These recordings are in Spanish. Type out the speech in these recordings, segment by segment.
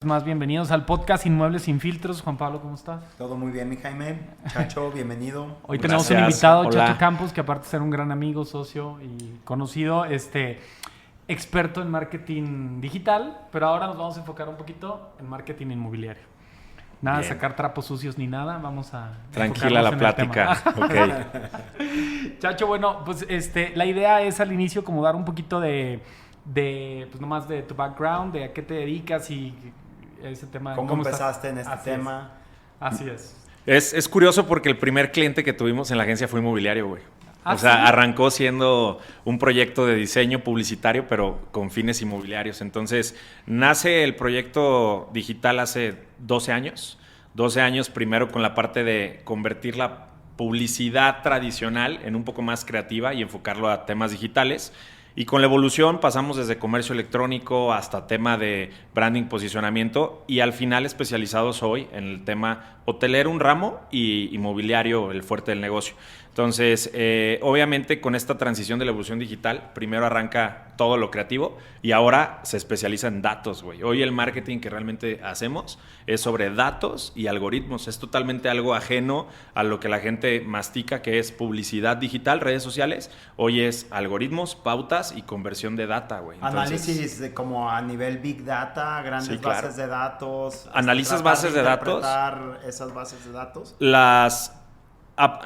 Más bienvenidos al podcast Inmuebles sin Filtros. Juan Pablo, ¿cómo estás? Todo muy bien, mi Jaime. Chacho, bienvenido. Hoy tenemos un invitado, Chacho Campos, que aparte de ser un gran amigo, socio y conocido, experto en marketing digital, pero ahora nos vamos a enfocar un poquito en marketing inmobiliario. Nada de sacar trapos sucios ni nada, vamos a... Tranquila la plática. Okay. Chacho, bueno, pues la idea es al inicio como dar un poquito de pues nomás de tu background, de a qué te dedicas y ese tema. ¿Cómo empezaste en este tema? Así es. Es curioso porque el primer cliente que tuvimos en la agencia fue inmobiliario, güey. O sea, ¿sí? arrancó siendo un proyecto de diseño publicitario, pero con fines inmobiliarios. Entonces, nace el proyecto digital hace 12 años. 12 años primero con la parte de convertir la publicidad tradicional en un poco más creativa y enfocarlo a temas digitales. Y con la evolución pasamos desde comercio electrónico hasta tema de branding, posicionamiento y al final especializados hoy en el tema hotelero, un ramo, y inmobiliario, el fuerte del negocio. Entonces, obviamente con esta transición de la evolución digital, primero arranca todo lo creativo y ahora se especializa en datos, güey. Hoy el marketing que realmente hacemos es sobre datos y algoritmos. Es totalmente algo ajeno a lo que la gente mastica, que es publicidad digital, redes sociales. Hoy es algoritmos, pautas y conversión de data, güey. Análisis como a nivel Big Data, grandes Sí, claro. bases de datos. Analizas bases de datos. Esas bases de datos.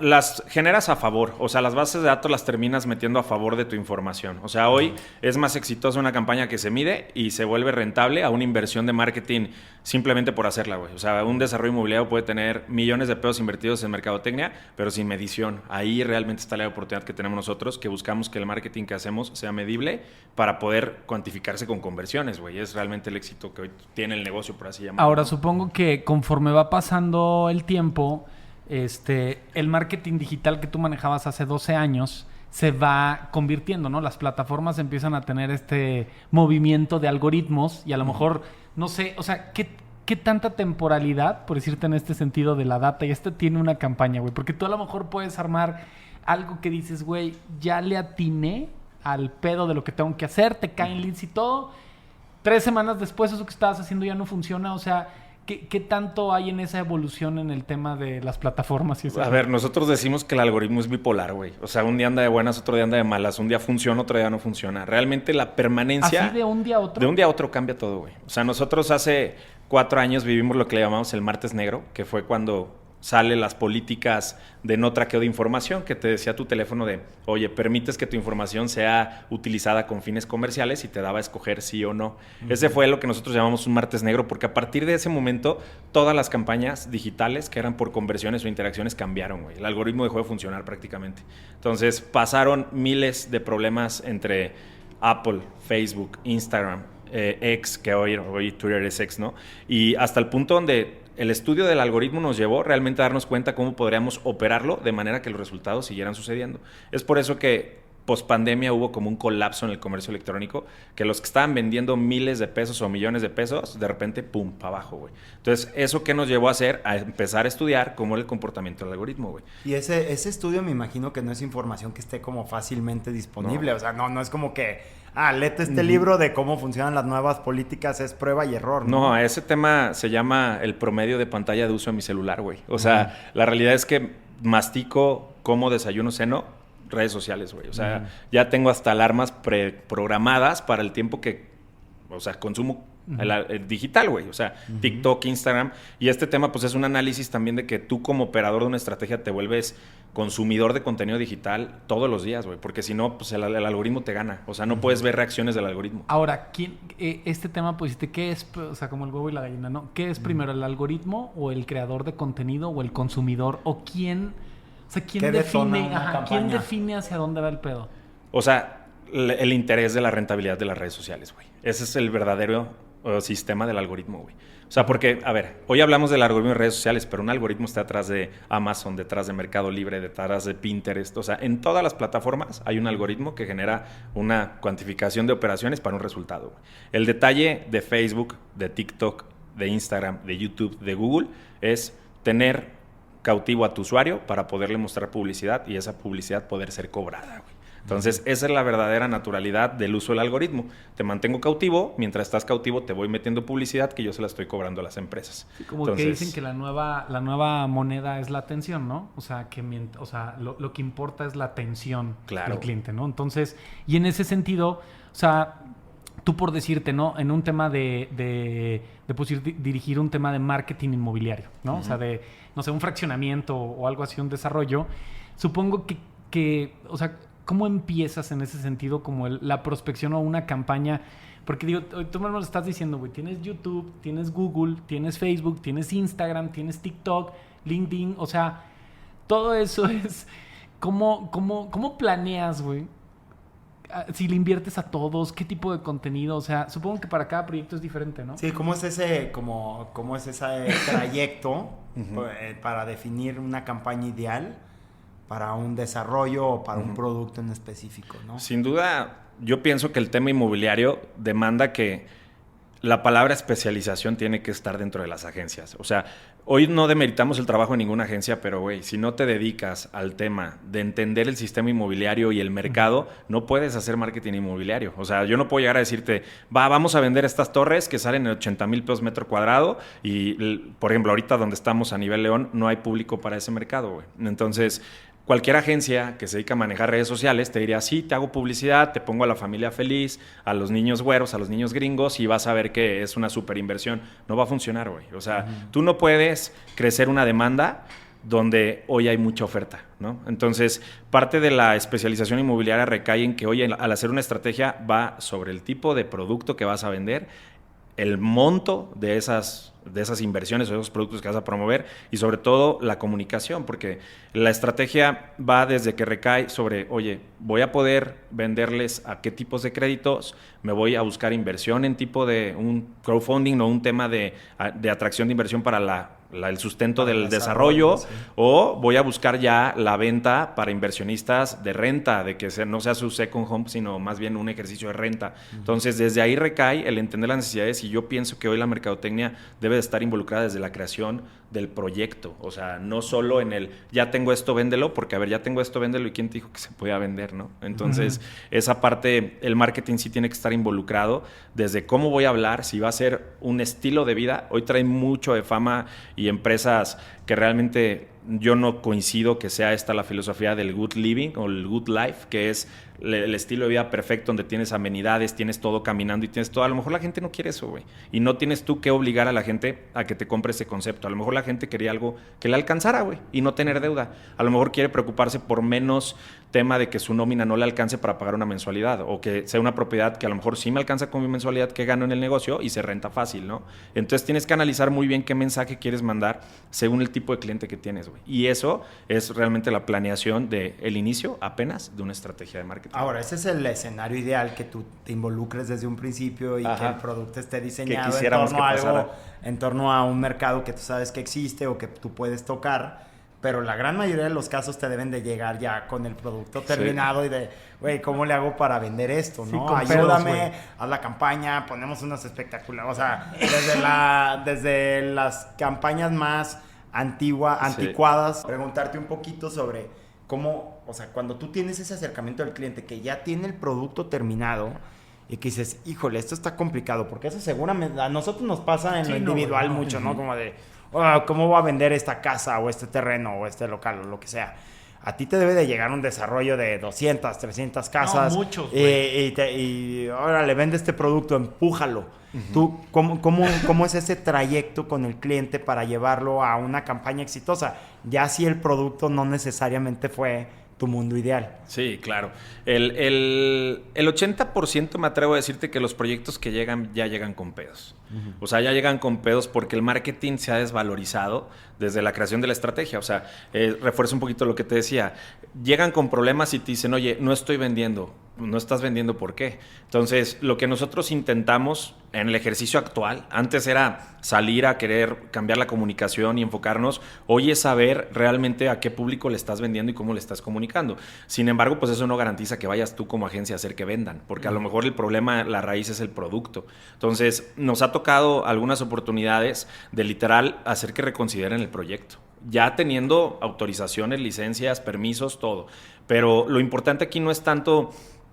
Las generas a favor, o sea, las bases de datos las terminas metiendo a favor de tu información. O sea, hoy es más exitosa una campaña que se mide y se vuelve rentable a una inversión de marketing simplemente por hacerla, güey. O sea, un desarrollo inmobiliario puede tener millones de pesos invertidos en mercadotecnia, pero sin medición. Ahí realmente está la oportunidad que tenemos nosotros, que buscamos que el marketing que hacemos sea medible para poder cuantificarse con conversiones, güey. Es realmente el éxito que hoy tiene el negocio, por así llamarlo. Ahora, supongo que conforme va pasando el tiempo, el marketing digital que tú manejabas hace 12 años se va convirtiendo, ¿no? Las plataformas empiezan a tener este movimiento de algoritmos y a lo mejor, no sé, o sea, ¿qué tanta temporalidad, por decirte en este sentido, de la data? Y tiene una campaña, güey. Porque tú a lo mejor puedes armar algo que dices, güey, ya le atiné al pedo de lo que tengo que hacer, te caen leads y todo. 3 semanas después eso que estabas haciendo ya no funciona, o sea... ¿Qué tanto hay en esa evolución en el tema de las plataformas? Y eso? A ver, nosotros decimos que el algoritmo es bipolar, güey. O sea, un día anda de buenas, otro día anda de malas. Un día funciona, otro día no funciona. Realmente la permanencia... ¿Así de un día a otro? De un día a otro cambia todo, güey. O sea, nosotros hace 4 años vivimos lo que le llamamos el martes negro, que fue cuando salen las políticas de no traqueo de información, que te decía tu teléfono de, oye, permites que tu información sea utilizada con fines comerciales y te daba a escoger sí o no. Ese fue lo que nosotros llamamos un martes negro, porque a partir de ese momento todas las campañas digitales que eran por conversiones o interacciones cambiaron, güey. El algoritmo dejó de funcionar prácticamente. Entonces pasaron miles de problemas entre Apple, Facebook, Instagram, X, que hoy Twitter es X, ¿no? Y hasta el punto donde el estudio del algoritmo nos llevó realmente a darnos cuenta cómo podríamos operarlo de manera que los resultados siguieran sucediendo. Es por eso que pospandemia hubo como un colapso en el comercio electrónico, que los que estaban vendiendo miles de pesos o millones de pesos, de repente, pum, para abajo, güey. Entonces, ¿eso qué nos llevó a hacer? A empezar a estudiar cómo era el comportamiento del algoritmo, güey. Y ese estudio me imagino que no es información que esté como fácilmente disponible. No. O sea, no es como que, léete este libro de cómo funcionan las nuevas políticas, es prueba y error, ¿no? No, ese tema se llama el promedio de pantalla de uso de mi celular, güey. O sea, la realidad es que mastico, como, desayuno, ceno, redes sociales, güey. O sea, ya tengo hasta alarmas preprogramadas para el tiempo que, o sea, consumo el digital, güey. O sea, TikTok, Instagram. Y este tema, pues, es un análisis también de que tú como operador de una estrategia te vuelves consumidor de contenido digital todos los días, güey. Porque si no, pues el algoritmo te gana. O sea, no puedes ver reacciones del algoritmo. Ahora, este tema, pues, ¿qué es? O sea, como el huevo y la gallina, ¿no? ¿Qué es primero, el algoritmo o el creador de contenido o el consumidor? ¿O quién... O sea, ¿quién define hacia dónde va el pedo? O sea, el interés de la rentabilidad de las redes sociales, güey. Ese es el verdadero sistema del algoritmo, güey. O sea, porque, a ver, hoy hablamos del algoritmo de redes sociales, pero un algoritmo está detrás de Amazon, detrás de Mercado Libre, detrás de Pinterest. O sea, en todas las plataformas hay un algoritmo que genera una cuantificación de operaciones para un resultado, güey. El detalle de Facebook, de TikTok, de Instagram, de YouTube, de Google, es tener cautivo a tu usuario para poderle mostrar publicidad y esa publicidad poder ser cobrada, güey. Entonces, esa es la verdadera naturalidad del uso del algoritmo. Te mantengo cautivo, mientras estás cautivo te voy metiendo publicidad que yo se la estoy cobrando a las empresas. Sí, como entonces, que dicen que la nueva moneda es la atención, ¿no? O sea, lo que importa es la atención del cliente, ¿no? Entonces, y en ese sentido, o sea, tú por decirte, ¿no? En un tema de dirigir un tema de marketing inmobiliario, ¿no? Uh-huh. O sea, de, no sé, un fraccionamiento o algo así, un desarrollo. Supongo que o sea, ¿cómo empiezas en ese sentido como la prospección o una campaña? Porque digo, tú mismo lo estás diciendo, güey, tienes YouTube, tienes Google, tienes Facebook, tienes Instagram, tienes TikTok, LinkedIn, o sea, todo eso es... ¿Cómo planeas, güey? Si le inviertes a todos, ¿qué tipo de contenido? O sea, supongo que para cada proyecto es diferente, ¿no? Sí, ¿cómo es ese trayecto para definir una campaña ideal para un desarrollo o para un producto en específico, ¿no? Sin duda, yo pienso que el tema inmobiliario demanda que la palabra especialización tiene que estar dentro de las agencias. O sea, hoy no demeritamos el trabajo en ninguna agencia, pero güey, si no te dedicas al tema de entender el sistema inmobiliario y el mercado, no puedes hacer marketing inmobiliario. O sea, yo no puedo llegar a decirte, vamos a vender estas torres que salen en 80,000 pesos metro cuadrado y, por ejemplo, ahorita donde estamos a nivel León, no hay público para ese mercado, güey. Entonces, cualquier agencia que se dedica a manejar redes sociales te diría, sí, te hago publicidad, te pongo a la familia feliz, a los niños güeros, a los niños gringos y vas a ver que es una súper inversión. No va a funcionar, güey. O sea, tú no puedes crecer una demanda donde hoy hay mucha oferta, ¿no? Entonces, parte de la especialización inmobiliaria recae en que hoy al hacer una estrategia va sobre el tipo de producto que vas a vender, el monto de esas inversiones o esos productos que vas a promover y sobre todo la comunicación, porque la estrategia va desde que recae sobre, oye, voy a poder venderles a qué tipos de créditos, me voy a buscar inversión en tipo de un crowdfunding o un tema de atracción de inversión para el sustento del desarrollo, sí. O voy a buscar ya la venta para inversionistas de renta, de que no sea su second home, sino más bien un ejercicio de renta. Entonces, desde ahí recae el entender las necesidades y yo pienso que hoy la mercadotecnia debe de estar involucrada desde la creación del proyecto. O sea, no solo en el, ya tengo esto, véndelo, porque a ver, ya tengo esto, véndelo, ¿y quién te dijo que se podía vender, no? Entonces, esa parte, el marketing sí tiene que estar involucrado desde cómo voy a hablar, si va a ser un estilo de vida. Hoy trae mucho de fama y empresas que realmente yo no coincido que sea esta la filosofía del good living o el good life, que es el estilo de vida perfecto donde tienes amenidades, tienes todo caminando y tienes todo. A lo mejor la gente no quiere eso, güey. Y no tienes tú que obligar a la gente a que te compre ese concepto. A lo mejor la gente quería algo que le alcanzara, güey, y no tener deuda. A lo mejor quiere preocuparse por menos tema de que su nómina no le alcance para pagar una mensualidad o que sea una propiedad que a lo mejor sí me alcanza con mi mensualidad que gano en el negocio y se renta fácil, ¿no? Entonces tienes que analizar muy bien qué mensaje quieres mandar según el tipo de cliente que tienes, güey. Y eso es realmente la planeación del inicio apenas de una estrategia de marketing. Ahora, ese es el escenario ideal, que tú te involucres desde un principio y que el producto esté diseñado en torno a un mercado que tú sabes que existe o que tú puedes tocar. Pero la gran mayoría de los casos te deben de llegar ya con el producto terminado y de, güey, ¿cómo le hago para vender esto? ¿No? Sí, ayúdame, haz la campaña, ponemos unos espectaculares. O sea, desde las campañas más anticuadas, preguntarte un poquito sobre cómo, o sea, cuando tú tienes ese acercamiento del cliente que ya tiene el producto terminado y que dices, híjole, esto está complicado, porque eso seguramente a nosotros nos pasa en lo individual mucho, ¿no? Como de, ¿cómo voy a vender esta casa o este terreno o este local o lo que sea? A ti te debe de llegar un desarrollo de 200, 300 casas. No, muchos, güey. Y ahora le vende este producto, empújalo. ¿Tú cómo es ese trayecto con el cliente para llevarlo a una campaña exitosa? Ya si el producto no necesariamente fue tu mundo ideal. Sí, claro. El 80% me atrevo a decirte que los proyectos que llegan ya llegan con pedos. O sea, ya llegan con pedos porque el marketing se ha desvalorizado desde la creación de la estrategia. O sea, refuerzo un poquito lo que te decía. Llegan con problemas y te dicen, oye, no estoy vendiendo. No estás vendiendo, ¿por qué? Entonces, lo que nosotros intentamos en el ejercicio actual, antes era salir a querer cambiar la comunicación y enfocarnos, hoy es saber realmente a qué público le estás vendiendo y cómo le estás comunicando. Sin embargo, pues eso no garantiza que vayas tú como agencia a hacer que vendan, porque a lo mejor el problema, la raíz es el producto. Entonces, nos ha tocado algunas oportunidades de literal hacer que reconsideren el proyecto. ya teniendo autorizaciones, licencias, permisos, todo. Pero lo importante aquí no es tanto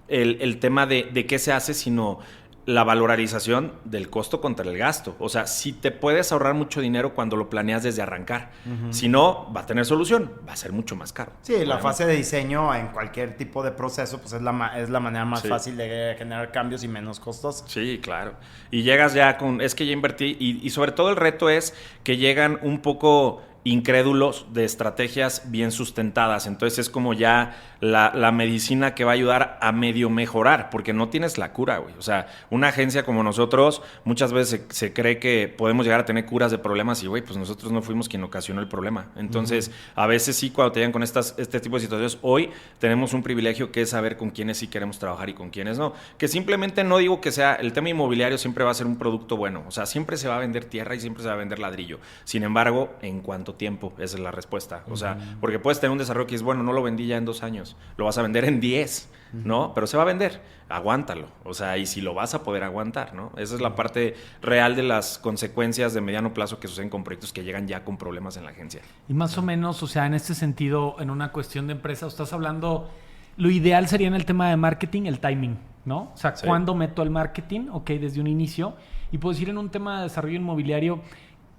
el tema de qué se hace, sino la valorización del costo contra el gasto. O sea, si te puedes ahorrar mucho dinero cuando lo planeas desde arrancar. Si no, va a tener solución. Va a ser mucho más caro. Sí, obviamente. La fase de diseño en cualquier tipo de proceso pues es la manera más fácil de generar cambios y menos costosa. Sí, claro. Y llegas ya con... Es que ya invertí. Y sobre todo el reto es que llegan un poco incrédulos de estrategias bien sustentadas. Entonces es como ya la medicina que va a ayudar a medio mejorar, porque no tienes la cura, güey. O sea, una agencia como nosotros muchas veces se cree que podemos llegar a tener curas de problemas y, güey, pues nosotros no fuimos quien ocasionó el problema. Entonces, a veces sí, cuando te llegan con este tipo de situaciones, hoy tenemos un privilegio que es saber con quiénes sí queremos trabajar y con quiénes no. Que simplemente no digo que sea... El tema inmobiliario siempre va a ser un producto bueno. O sea, siempre se va a vender tierra y siempre se va a vender ladrillo. Sin embargo, en cuanto tiempo, esa es la respuesta. O sea, porque puedes tener un desarrollo que es, bueno, no lo vendí ya en 2 años, lo vas a vender en 10, ¿no? Pero se va a vender, aguántalo. O sea, y si lo vas a poder aguantar, ¿no? Esa es la parte real de las consecuencias de mediano plazo que suceden con proyectos que llegan ya con problemas en la agencia. Y más o menos, o sea, en este sentido, en una cuestión de empresa, estás hablando, lo ideal sería en el tema de marketing, el timing, ¿no? O sea, ¿cuándo meto el marketing? Ok, desde un inicio. Y puedo decir en un tema de desarrollo inmobiliario,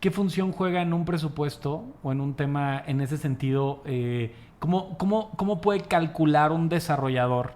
¿qué función juega en un presupuesto o en un tema en ese sentido? ¿Cómo puede calcular un desarrollador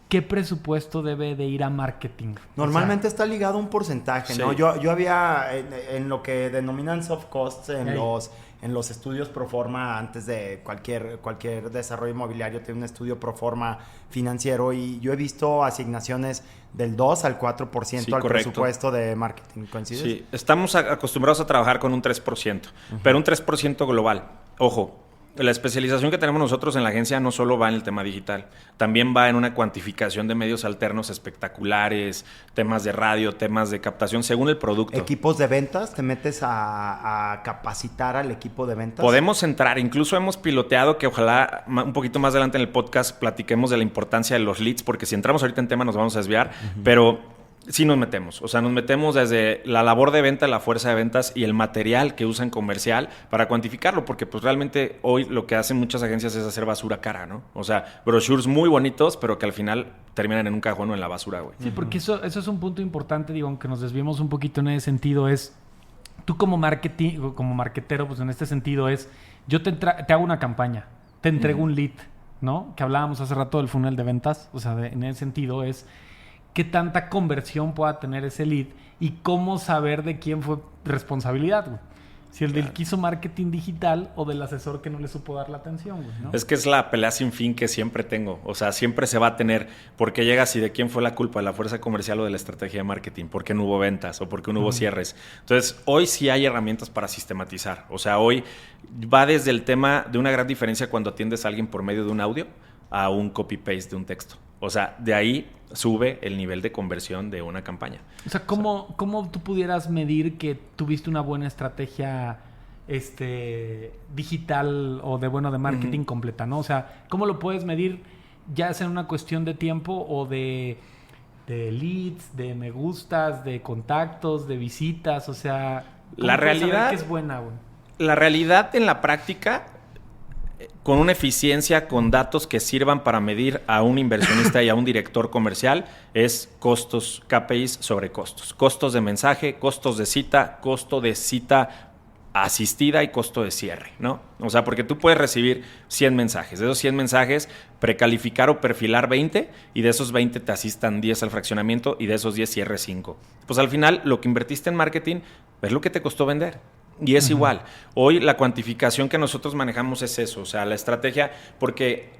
qué presupuesto debe de ir a marketing? Normalmente está ligado a un porcentaje, ¿no? Yo había en lo que denominan soft costs en los estudios pro forma, antes de cualquier desarrollo inmobiliario tiene un estudio pro forma financiero, y yo he visto asignaciones del 2 al 4% al presupuesto de marketing. ¿Coincides? Sí, estamos acostumbrados a trabajar con un 3%, pero un 3% global. Ojo, la especialización que tenemos nosotros en la agencia no solo va en el tema digital, también va en una cuantificación de medios alternos espectaculares, temas de radio, temas de captación, según el producto. ¿Equipos de ventas? ¿Te metes a capacitar al equipo de ventas? Podemos entrar, incluso hemos piloteado, que ojalá un poquito más adelante en el podcast platiquemos de la importancia de los leads, porque si entramos ahorita en tema nos vamos a desviar, pero... Sí nos metemos, o sea, nos metemos desde la labor de venta, la fuerza de ventas y el material que usan comercial para cuantificarlo, porque pues realmente hoy lo que hacen muchas agencias es hacer basura cara, ¿no? O sea, brochures muy bonitos, pero que al final terminan en un cajón o en la basura, güey. Sí, porque eso es un punto importante, digo, aunque nos desviemos un poquito en ese sentido, es tú como marketero, pues en este sentido es, yo te hago una campaña, te entrego un lead, ¿no? Que hablábamos hace rato del funnel de ventas, o sea, en ese sentido es... qué tanta conversión pueda tener ese lead y cómo saber de quién fue responsabilidad, güey. Si el del que hizo marketing digital o del asesor que no le supo dar la atención, güey, ¿no? Es que es la pelea sin fin que siempre tengo. O sea, siempre se va a tener por qué llegas y de quién fue la culpa, de la fuerza comercial o de la estrategia de marketing, por qué no hubo ventas o por qué no hubo cierres. Entonces, hoy sí hay herramientas para sistematizar. O sea, hoy va desde el tema de una gran diferencia cuando atiendes a alguien por medio de un audio a un copy-paste de un texto. O sea, de ahí sube el nivel de conversión de una campaña. O sea, ¿cómo tú pudieras medir que tuviste una buena estrategia digital o de marketing completa, ¿no? O sea, ¿cómo lo puedes medir? Ya sea en una cuestión de tiempo o de leads, de me gustas, de contactos, de visitas, o sea... La realidad que es buena, güey. La realidad en la práctica... con una eficiencia, con datos que sirvan para medir a un inversionista y a un director comercial, es costos, KPIs sobre costos. Costos de mensaje, costos de cita, costo de cita asistida y costo de cierre, ¿no? O sea, porque tú puedes recibir 100 mensajes. De esos 100 mensajes, precalificar o perfilar 20 y de esos 20 te asistan 10 al fraccionamiento y de esos 10 cierre 5. Pues al final, lo que invertiste en marketing es lo que te costó vender. Y es igual. Hoy la cuantificación que nosotros manejamos es eso, o sea, la estrategia, porque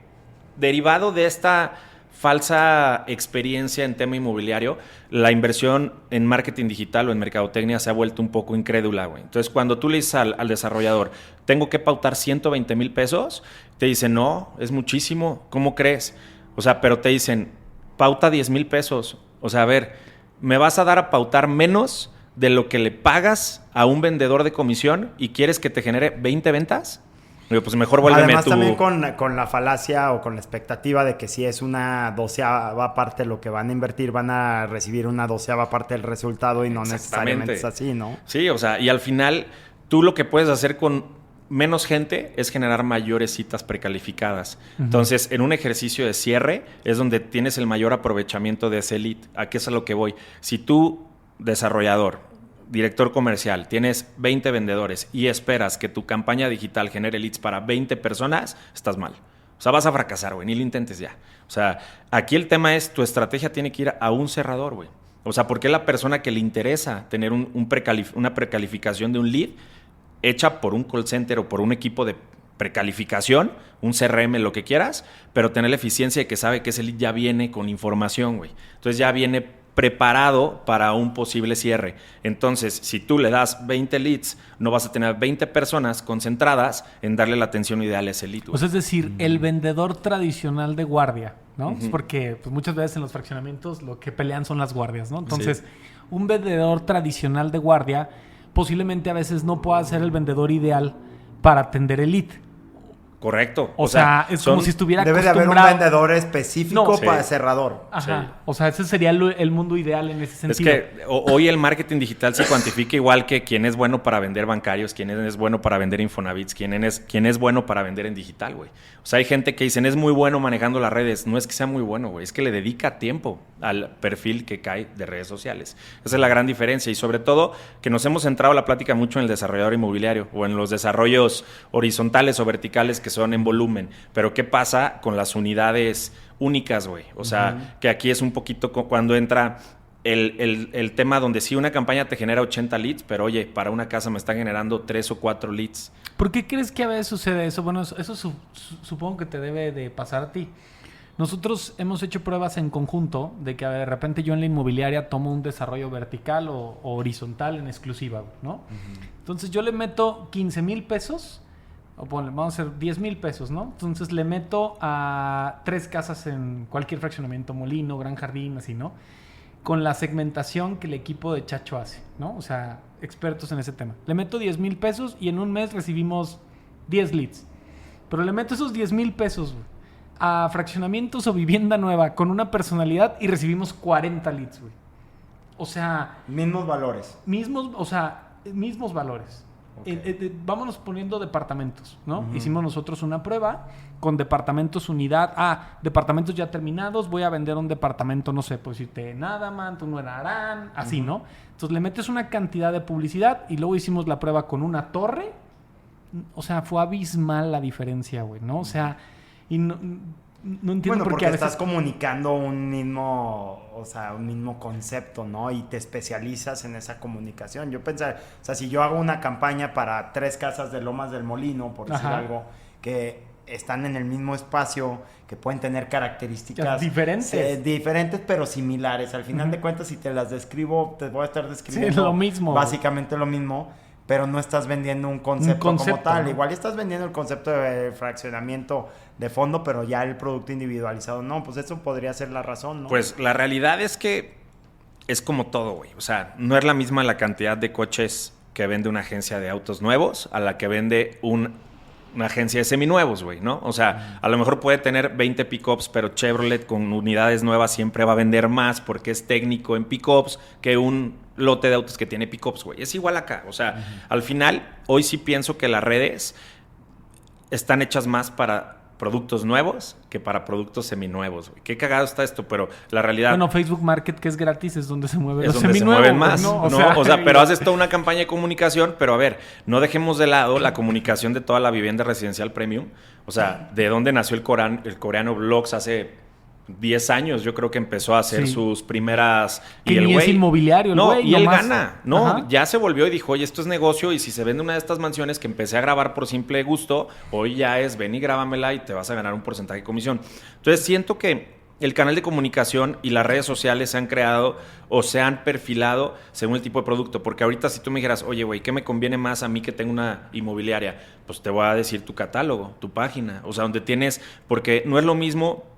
derivado de esta falsa experiencia en tema inmobiliario, la inversión en marketing digital o en mercadotecnia se ha vuelto un poco incrédula, güey. Entonces, cuando tú le dices al desarrollador, tengo que pautar 120,000 pesos, te dicen, no, es muchísimo, ¿cómo crees? O sea, pero te dicen, pauta 10,000 pesos. O sea, a ver, ¿me vas a dar a pautar menos de lo que le pagas a un vendedor de comisión y quieres que te genere 20 ventas? Digo, pues mejor vuélveme además, también con la falacia o con la expectativa de que si es una 12ª parte lo que van a invertir, van a recibir una 12ª parte del resultado y no necesariamente es así, ¿no? Sí, o sea, y al final tú lo que puedes hacer con menos gente es generar mayores citas precalificadas. Entonces, en un ejercicio de cierre es donde tienes el mayor aprovechamiento de ese lead. ¿A qué es a lo que voy? Si tú, desarrollador, director comercial, tienes 20 vendedores y esperas que tu campaña digital genere leads para 20 personas, estás mal. O sea, vas a fracasar, güey. Ni lo intentes ya. O sea, aquí el tema es, tu estrategia tiene que ir a un cerrador, güey. O sea, ¿por qué la persona que le interesa tener una precalificación de un lead hecha por un call center o por un equipo de precalificación, un CRM, lo que quieras, pero tener la eficiencia de que sabe que ese lead ya viene con información, güey? Entonces ya viene preparado para un posible cierre. Entonces, si tú le das 20 leads, no vas a tener 20 personas concentradas en darle la atención ideal a ese lead. O sea, es decir, el vendedor tradicional de guardia, ¿no? Es porque pues, muchas veces en los fraccionamientos lo que pelean son las guardias, ¿no? Entonces, un vendedor tradicional de guardia posiblemente a veces no pueda ser el vendedor ideal para atender el lead. Correcto. O sea, es como si estuviera debe acostumbrado... de haber un vendedor específico para cerrador. Ajá. Sí. O sea, ese sería el mundo ideal en ese sentido. Es que hoy el marketing digital se cuantifica igual que quién es bueno para vender bancarios, quién es bueno para vender Infonavits, quién es bueno para vender en digital, güey. O sea, hay gente que dicen, es muy bueno manejando las redes. No es que sea muy bueno, güey. Es que le dedica tiempo al perfil que cae de redes sociales. Esa es la gran diferencia. Y sobre todo, que nos hemos centrado la plática mucho en el desarrollador inmobiliario o en los desarrollos horizontales o verticales que son en volumen. Pero ¿qué pasa con las unidades únicas, güey? O sea, que aquí es un poquito cuando entra el tema donde sí una campaña te genera 80 leads, pero oye, para una casa me está generando 3 o 4 leads. ¿Por qué crees que a veces sucede eso? Bueno, eso supongo que te debe de pasar a ti. Nosotros hemos hecho pruebas en conjunto de que de repente yo en la inmobiliaria tomo un desarrollo vertical o horizontal en exclusiva, ¿no? Entonces yo le meto 15,000 pesos, o vamos a hacer 10,000 pesos, ¿no? Entonces le meto a 3 casas en cualquier fraccionamiento, Molino, Gran Jardín, así, ¿no? Con la segmentación que el equipo de Chacho hace, ¿no? O sea, expertos en ese tema. Le meto 10,000 pesos y en un mes recibimos 10 leads. Pero le meto esos 10,000 pesos a fraccionamientos o vivienda nueva con una personalidad y recibimos 40 leads, güey. O sea... Mismos valores. Mismos valores. Okay. Vámonos poniendo departamentos, ¿no? Hicimos nosotros una prueba con departamentos unidad. Departamentos ya terminados. Voy a vender un departamento, no sé, pues irte en Adamant, uno en Arán, así, ¿no? Entonces le metes una cantidad de publicidad y luego hicimos la prueba con una torre. O sea, fue abismal la diferencia, güey, ¿no? O sea, y no entiendo por qué a veces estás comunicando un mismo concepto, ¿no? Y te especializas en esa comunicación. Yo pensaba, o sea, si yo hago una campaña para 3 casas de Lomas del Molino, por decir algo, que están en el mismo espacio, que pueden tener características diferentes, pero similares. Al final de cuentas, si te las describo, te voy a estar describiendo lo mismo, básicamente lo mismo, pero no estás vendiendo un concepto como tal. ¿No? Igual estás vendiendo el concepto de fraccionamiento de fondo, pero ya el producto individualizado no. Pues eso podría ser la razón, ¿no? Pues la realidad es que es como todo, güey. O sea, no es la misma la cantidad de coches que vende una agencia de autos nuevos a la que vende una agencia de seminuevos, güey, ¿no? O sea, a lo mejor puede tener 20 pickups, pero Chevrolet con unidades nuevas siempre va a vender más porque es técnico en pickups que un lote de autos que tiene pickups, güey. Es igual acá. O sea, al final, hoy sí pienso que las redes están hechas más para productos nuevos que para productos seminuevos, güey. Qué cagado está esto, pero la realidad... Bueno, Facebook Market, que es gratis, es donde se mueven los seminuevos. Se mueven más, ¿no? O sea, pero haces toda una campaña de comunicación, pero a ver, no dejemos de lado la comunicación de toda la vivienda residencial premium. O sea, de dónde nació el coreano Blogs hace 10 años, yo creo que empezó a hacer sus primeras... Y el güey es inmobiliario, no, y él gana. No, ya se volvió y dijo, oye, esto es negocio y si se vende una de estas mansiones que empecé a grabar por simple gusto, hoy ya es, ven y grábamela y te vas a ganar un porcentaje de comisión. Entonces siento que el canal de comunicación y las redes sociales se han creado o se han perfilado según el tipo de producto. Porque ahorita si tú me dijeras, oye, güey, ¿qué me conviene más a mí que tengo una inmobiliaria? Pues te voy a decir tu catálogo, tu página. O sea, donde tienes... Porque no es lo mismo...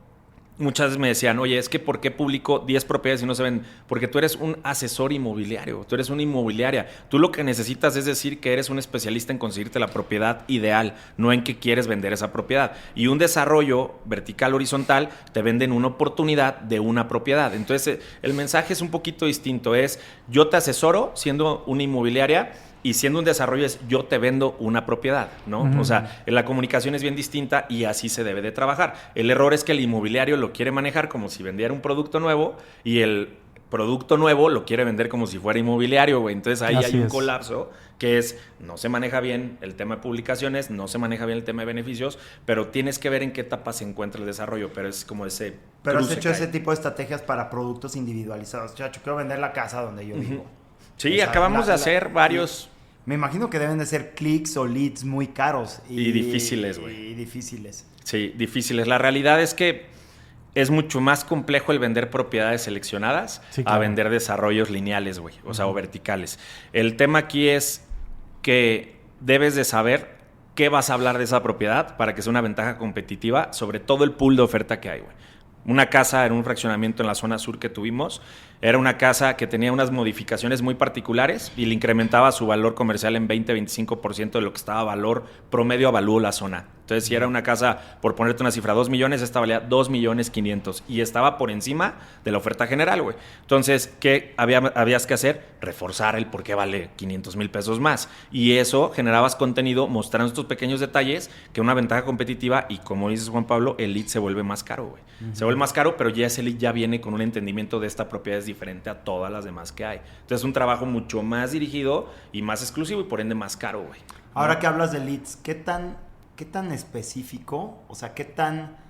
Muchas veces me decían, oye, es que ¿por qué publico 10 propiedades y no se ven? Porque tú eres un asesor inmobiliario, tú eres una inmobiliaria. Tú lo que necesitas es decir que eres un especialista en conseguirte la propiedad ideal, no en que quieres vender esa propiedad. Y un desarrollo vertical horizontal te venden una oportunidad de una propiedad. Entonces, el mensaje es un poquito distinto. Es, yo te asesoro siendo una inmobiliaria Y siendo un desarrollo es yo te vendo una propiedad, ¿no? O sea, la comunicación es bien distinta y así se debe de trabajar. El error es que el inmobiliario lo quiere manejar como si vendiera un producto nuevo y el producto nuevo lo quiere vender como si fuera inmobiliario, güey. Entonces ahí hay un colapso que es, no se maneja bien el tema de publicaciones, no se maneja bien el tema de beneficios, pero tienes que ver en qué etapa se encuentra el desarrollo, pero es como ese... Pero has hecho ese tipo de estrategias para productos individualizados. Chacho, quiero vender la casa donde yo vivo. Sí, acabamos de hacer varios... Me imagino que deben de ser clics o leads muy caros. Y difíciles, güey. Y difíciles. Sí, difíciles. La realidad es que es mucho más complejo el vender propiedades seleccionadas a vender desarrollos lineales, güey. O sea, o verticales. El tema aquí es que debes de saber qué vas a hablar de esa propiedad para que sea una ventaja competitiva sobre todo el pool de oferta que hay, güey. Una casa en un fraccionamiento en la zona sur que tuvimos, era una casa que tenía unas modificaciones muy particulares y le incrementaba su valor comercial en 20-25% de lo que estaba valor promedio avalúo la zona. Entonces, si era una casa, por ponerte una cifra, 2 millones, esta valía 2.500.000 y estaba por encima de la oferta general, güey. Entonces, ¿qué habías que hacer? Reforzar el por qué vale 500,000 pesos más. Y eso generabas contenido mostrando estos pequeños detalles que una ventaja competitiva y, como dices, Juan Pablo, el lead se vuelve más caro, güey. Se vuelve más caro, pero ya ese lead ya viene con un entendimiento de esta propiedad es diferente a todas las demás que hay. Entonces, es un trabajo mucho más dirigido y más exclusivo y por ende más caro, güey. Ahora que hablas de leads, ¿qué tan específico, o sea, qué tan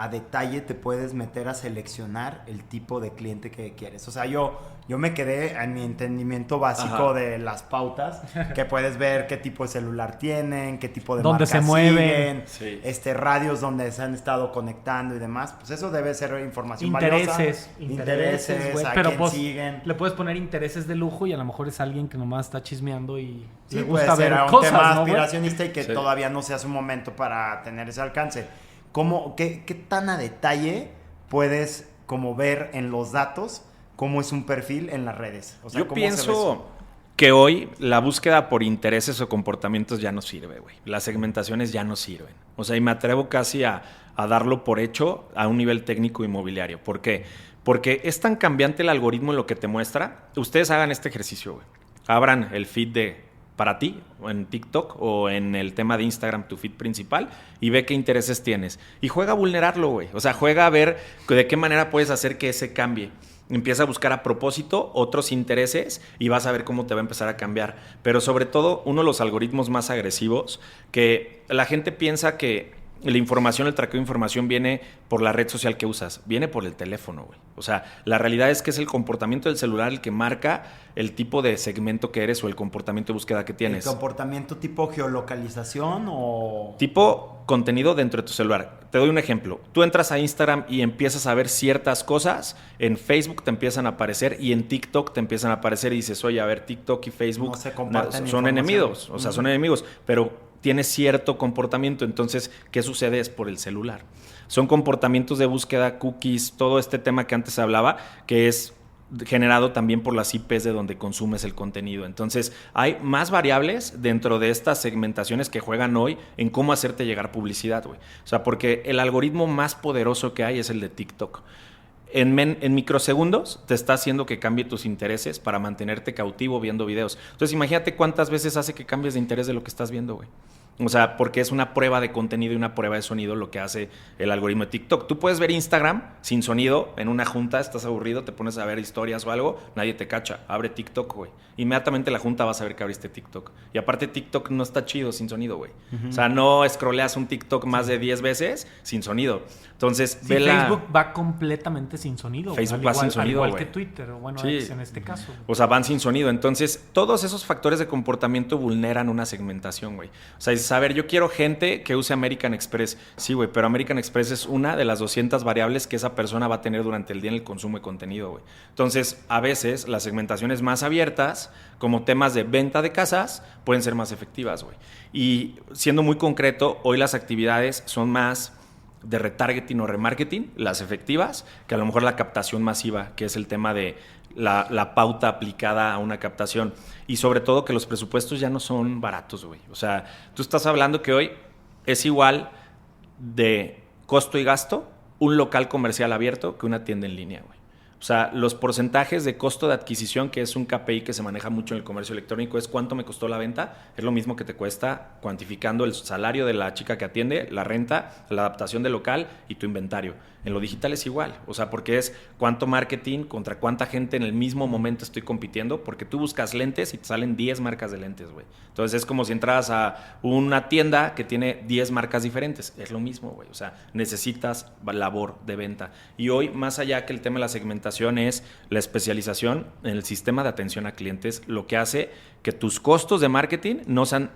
a detalle te puedes meter a seleccionar el tipo de cliente que quieres? O sea, yo me quedé en mi entendimiento básico de las pautas, que puedes ver qué tipo de celular tienen, qué tipo de dónde marcas se mueven, radios donde se han estado conectando y demás. Pues eso debe ser información valiosa. Intereses, güey. a pero quién pues, siguen. le puedes poner intereses de lujo y a lo mejor es alguien que nomás está chismeando y sí, le gusta ver un cosas, tema ¿no, aspiracionista y que todavía no sea su momento para tener ese alcance. ¿Qué tan a detalle puedes como ver en los datos cómo es un perfil en las redes? O sea, yo pienso que hoy la búsqueda por intereses o comportamientos ya no sirve, güey. Las segmentaciones ya no sirven. O sea, y me atrevo casi a darlo por hecho a un nivel técnico inmobiliario. ¿Por qué? Porque es tan cambiante el algoritmo en lo que te muestra. Ustedes hagan este ejercicio, güey. Abran el feed para ti, o en TikTok, o en el tema de Instagram, tu feed principal, y ve qué intereses tienes. Y juega a vulnerarlo, güey. O sea, juega a ver de qué manera puedes hacer que ese cambie. Empieza a buscar a propósito otros intereses y vas a ver cómo te va a empezar a cambiar. Pero sobre todo, uno de los algoritmos más agresivos, que la gente piensa que la información, el traqueo de información viene por la red social que usas, viene por el teléfono, güey. O sea, la realidad es que es el comportamiento del celular el que marca el tipo de segmento que eres o el comportamiento de búsqueda que tienes. ¿El comportamiento tipo geolocalización o...? Tipo contenido dentro de tu celular. Te doy un ejemplo. Tú entras a Instagram y empiezas a ver ciertas cosas, en Facebook te empiezan a aparecer y en TikTok te empiezan a aparecer y dices, oye, a ver, TikTok y Facebook son enemigos, o sea, son enemigos, pero tiene cierto comportamiento. Entonces, ¿qué sucede? Es por el celular. Son comportamientos de búsqueda, cookies, todo este tema que antes hablaba, que es generado también por las IPs de donde consumes el contenido. Entonces, hay más variables dentro de estas segmentaciones que juegan hoy en cómo hacerte llegar publicidad, güey. O sea, porque el algoritmo más poderoso que hay es el de TikTok. En microsegundos te está haciendo que cambie tus intereses para mantenerte cautivo viendo videos. Entonces, imagínate cuántas veces hace que cambies de interés de lo que estás viendo, güey. O sea, porque es una prueba de contenido y una prueba de sonido lo que hace el algoritmo de TikTok. Tú puedes ver Instagram sin sonido, en una junta, estás aburrido, te pones a ver historias o algo, nadie te cacha. Abre TikTok, güey. Inmediatamente la junta vas a ver que abriste TikTok. Y aparte TikTok no está chido sin sonido, güey. O sea, no scrolleas un TikTok más de 10 veces sin sonido. Entonces, Facebook va completamente sin sonido. Facebook va sin sonido, al igual que Twitter, bueno, X en este caso. O sea, van sin sonido. Entonces, todos esos factores de comportamiento vulneran una segmentación, güey. O sea, dices, a ver, yo quiero gente que use American Express. Sí, güey, pero American Express es una de las 200 variables que esa persona va a tener durante el día en el consumo de contenido, güey. Entonces, a veces, las segmentaciones más abiertas, como temas de venta de casas, pueden ser más efectivas, güey. Y siendo muy concreto, hoy las actividades son más de retargeting o remarketing, las efectivas, que a lo mejor la captación masiva, que es el tema de la pauta aplicada a una captación. Y sobre todo que los presupuestos ya no son baratos, güey. O sea, tú estás hablando que hoy es igual de costo y gasto un local comercial abierto que una tienda en línea, güey. O sea, los porcentajes de costo de adquisición, que es un KPI que se maneja mucho en el comercio electrónico, es cuánto me costó la venta. Es lo mismo que te cuesta cuantificando el salario de la chica que atiende, la renta, la adaptación del local y tu inventario. En lo digital es igual. O sea, porque es cuánto marketing contra cuánta gente en el mismo momento estoy compitiendo. Porque tú buscas lentes y te salen 10 marcas de lentes, güey. Entonces es como si entras a una tienda que tiene 10 marcas diferentes. Es lo mismo, güey. O sea, necesitas labor de venta. Y hoy, más allá que el tema de la segmentación, es la especialización en el sistema de atención a clientes, lo que hace que tus costos de marketing no sean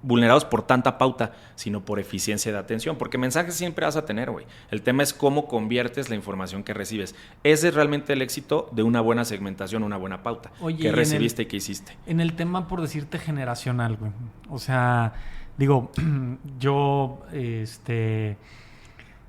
vulnerados por tanta pauta, sino por eficiencia de atención, porque mensajes siempre vas a tener, güey. El tema es cómo conviertes la información que recibes. Ese es realmente el éxito de una buena segmentación, una buena pauta. Oye, ¿qué recibiste y qué hiciste? En el tema, por decirte, generacional, güey. O sea, digo, yo,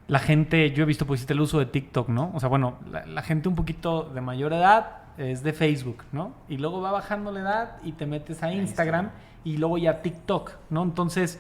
la gente, yo he visto, pues, el uso de TikTok, ¿no? O sea, bueno, la gente un poquito de mayor edad es de Facebook, ¿no? Y luego va bajando la edad y te metes a Instagram y luego ya TikTok, ¿no? Entonces,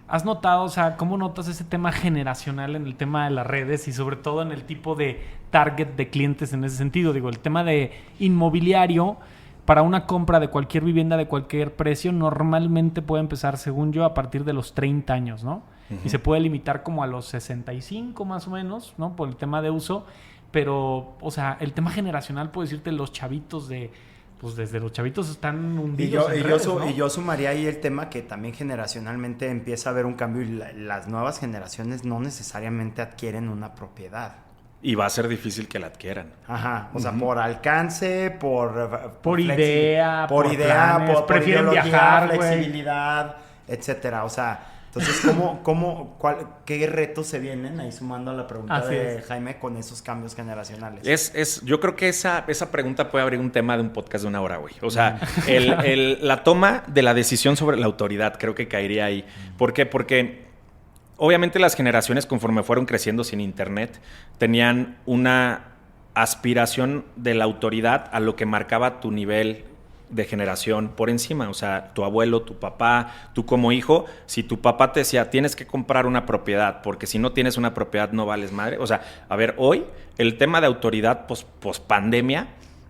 ¿has notado, o sea, cómo notas ese tema generacional en el tema de las redes y sobre todo en el tipo de target de clientes en ese sentido? Digo, el tema de inmobiliario para una compra de cualquier vivienda de cualquier precio normalmente puede empezar, según yo, a partir de los 30 años, ¿no? Uh-huh. Y se puede limitar como a los 65 más o menos, ¿no? Por el tema de uso. Pero, o sea, el tema generacional, puedo decirte, los chavitos pues desde los chavitos están hundidos en redes, ¿no? Y yo sumaría ahí el tema que también generacionalmente empieza a haber un cambio y las nuevas generaciones no necesariamente adquieren una propiedad. Y va a ser difícil que la adquieran. Ajá, o sea, por alcance, por idea, por planes, prefieren viajar, flexibilidad, etcétera. O sea, entonces, ¿qué retos se vienen ahí sumando a la pregunta de Jaime con esos cambios generacionales? Yo creo que esa pregunta puede abrir un tema de un podcast de 1 hora, güey. O sea, la toma de la decisión sobre la autoridad creo que caería ahí. ¿Por qué? Porque obviamente las generaciones, conforme fueron creciendo sin internet, tenían una aspiración de la autoridad a lo que marcaba tu nivel de generación por encima. O sea, tu abuelo, tu papá, tú como hijo, si tu papá te decía, tienes que comprar una propiedad, porque si no tienes una propiedad no vales madre. O sea, a ver, hoy el tema de autoridad post-pandemia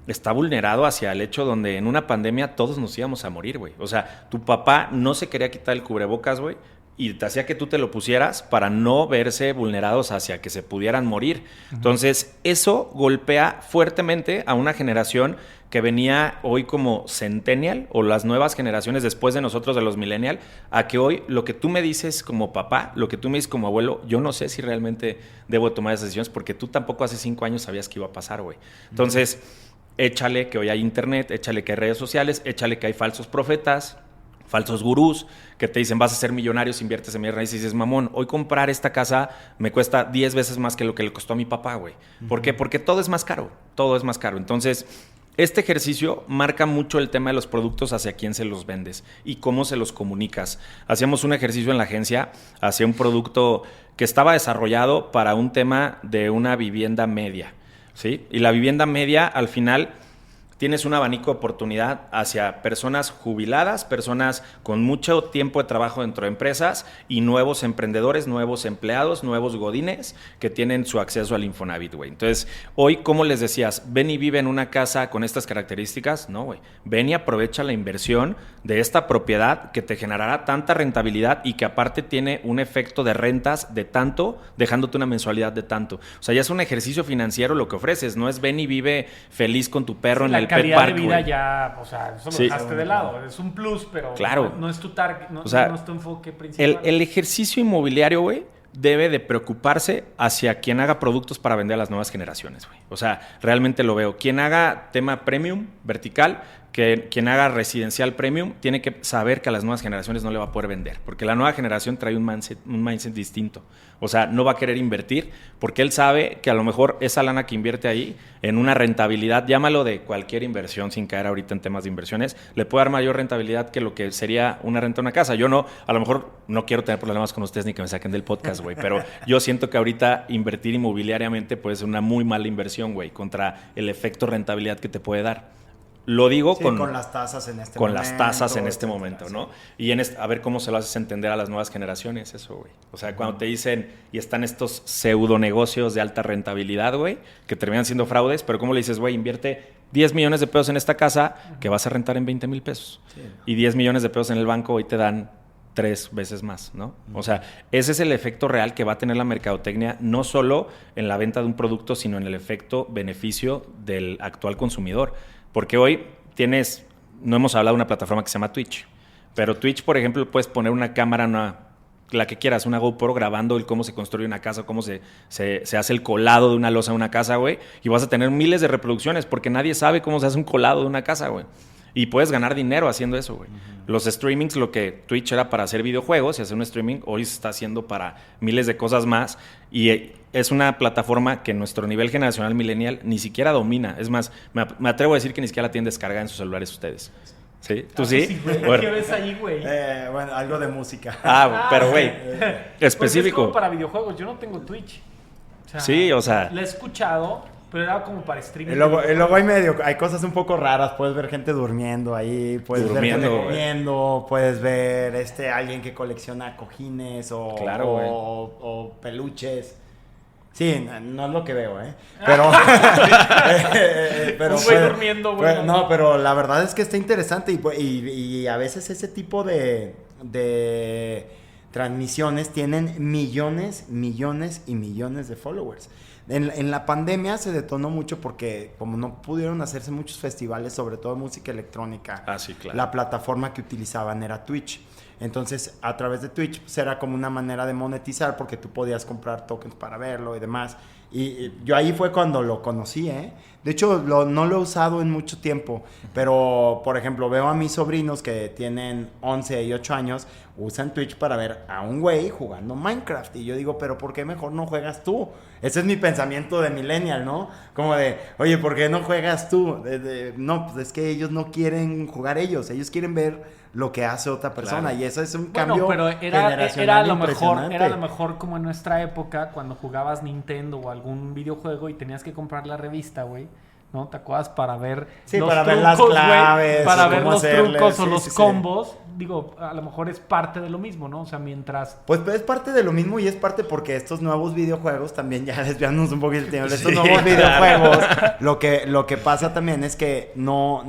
está vulnerado hacia el hecho donde en una pandemia todos nos íbamos a morir, güey. O sea, tu papá no se quería quitar el cubrebocas, güey, y te hacía que tú te lo pusieras para no verse vulnerados hacia que se pudieran morir. Uh-huh. Entonces, eso golpea fuertemente a una generación que venía hoy como centennial o las nuevas generaciones después de nosotros, de los millennial, a que hoy lo que tú me dices como papá, lo que tú me dices como abuelo, yo no sé si realmente debo tomar esas decisiones porque tú tampoco hace 5 años sabías que iba a pasar, güey. Entonces, échale que hoy hay internet, échale que hay redes sociales, échale que hay falsos profetas, falsos gurús que te dicen vas a ser millonario si inviertes en mi raíz y dices, mamón, hoy comprar esta casa me cuesta 10 veces más que lo que le costó a mi papá, güey. ¿Por qué? Porque todo es más caro, todo es más caro. Entonces, este ejercicio marca mucho el tema de los productos hacia quién se los vendes y cómo se los comunicas. Hacíamos un ejercicio en la agencia hacia un producto que estaba desarrollado para un tema de una vivienda media, ¿sí? Y la vivienda media, al final, tienes un abanico de oportunidad hacia personas jubiladas, personas con mucho tiempo de trabajo dentro de empresas y nuevos emprendedores, nuevos empleados, nuevos godines que tienen su acceso al Infonavit, güey. Entonces, hoy, ¿cómo les decías? Ven y vive en una casa con estas características. No, güey. Ven y aprovecha la inversión de esta propiedad que te generará tanta rentabilidad y que aparte tiene un efecto de rentas de tanto, dejándote una mensualidad de tanto. O sea, ya es un ejercicio financiero lo que ofreces. No es ven y vive feliz con tu perro en el calidad de vida, ya, o sea, eso lo dejaste de lado. Es un plus, pero claro, no es tu target, no, o sea, no es tu enfoque principal. El ejercicio inmobiliario, güey, debe de preocuparse hacia quien haga productos para vender a las nuevas generaciones, güey. O sea, realmente lo veo. Quien haga tema premium, vertical, que quien haga residencial premium, tiene que saber que a las nuevas generaciones no le va a poder vender, porque la nueva generación trae un mindset distinto. O sea, no va a querer invertir porque él sabe que a lo mejor esa lana que invierte ahí en una rentabilidad, llámalo de cualquier inversión sin caer ahorita en temas de inversiones, le puede dar mayor rentabilidad que lo que sería una renta de una casa. Yo no, a lo mejor no quiero tener problemas con ustedes ni que me saquen del podcast, güey, pero yo siento que ahorita invertir inmobiliariamente puede ser una muy mala inversión, güey, contra el efecto rentabilidad que te puede dar. Lo digo con las tasas en este con momento. Las tasas en este momento, ¿no? Y a ver cómo se lo haces entender a las nuevas generaciones eso, güey. O sea, cuando te dicen y están estos pseudo negocios de alta rentabilidad, güey, que terminan siendo fraudes, pero ¿cómo le dices, güey, invierte 10 millones de pesos en esta casa que vas a rentar en 20 mil pesos? Sí. Y 10 millones de pesos en el banco hoy te dan 3 veces más, ¿no? O sea, ese es el efecto real que va a tener la mercadotecnia, no solo en la venta de un producto, sino en el efecto beneficio del actual consumidor. Porque hoy no hemos hablado de una plataforma que se llama Twitch, pero Twitch, por ejemplo, puedes poner una cámara, la que quieras, una GoPro grabando el cómo se construye una casa, cómo se hace el colado de una losa a una casa, güey, y vas a tener miles de reproducciones porque nadie sabe cómo se hace un colado de una casa, güey. Y puedes ganar dinero haciendo eso, güey. Los streamings, lo que Twitch era para hacer videojuegos y hacer un streaming, hoy se está haciendo para miles de cosas más. Y es una plataforma que nuestro nivel generacional millennial ni siquiera domina. Es más, me atrevo a decir que ni siquiera la tienen descargada en sus celulares ustedes. ¿Sí? ¿Tú sí? Bueno. ¿Qué ves ahí, güey? Bueno, algo de música. Pero, güey, específico. Porque es como para videojuegos. Yo no tengo Twitch. Sí, o sea... La he escuchado... Pero era como para streaming. Y luego hay cosas un poco raras. Puedes ver gente durmiendo ahí. Puedes ver gente comiendo. Puedes ver alguien que colecciona cojines o peluches. Sí, no es lo que veo, ¿eh? Pero... un güey durmiendo, güey. No, pero la verdad es que está interesante. Y a veces ese tipo de transmisiones tienen millones y millones de followers. En la pandemia se detonó mucho porque como no pudieron hacerse muchos festivales, sobre todo música electrónica, sí, claro. La plataforma que utilizaban era Twitch. Entonces, a través de Twitch pues, era como una manera de monetizar porque tú podías comprar tokens para verlo y demás. Y yo ahí fue cuando lo conocí, ¿eh? De hecho, no lo he usado en mucho tiempo, pero, por ejemplo, veo a mis sobrinos que tienen 11 y 8 años, usan Twitch para ver a un güey jugando Minecraft. Y yo digo, ¿pero por qué mejor no juegas tú? Ese es mi pensamiento de millennial, ¿no? Como de, oye, ¿por qué no juegas tú? No, pues es que ellos no quieren jugar ellos quieren ver lo que hace otra persona. Claro. Y eso es un cambio generacional era a lo mejor como en nuestra época, cuando jugabas Nintendo o algún videojuego y tenías que comprar la revista, güey, ¿no? ¿Te acuerdas? Para ver los para trucos, ver las claves, güey, para ver los trucos o los combos. Digo, a lo mejor es parte de lo mismo, ¿no? O sea, mientras... Pues es parte de lo mismo y es parte porque estos nuevos videojuegos, también ya desviándonos un poquito el tiempo, estos nuevos videojuegos, lo que pasa también es que no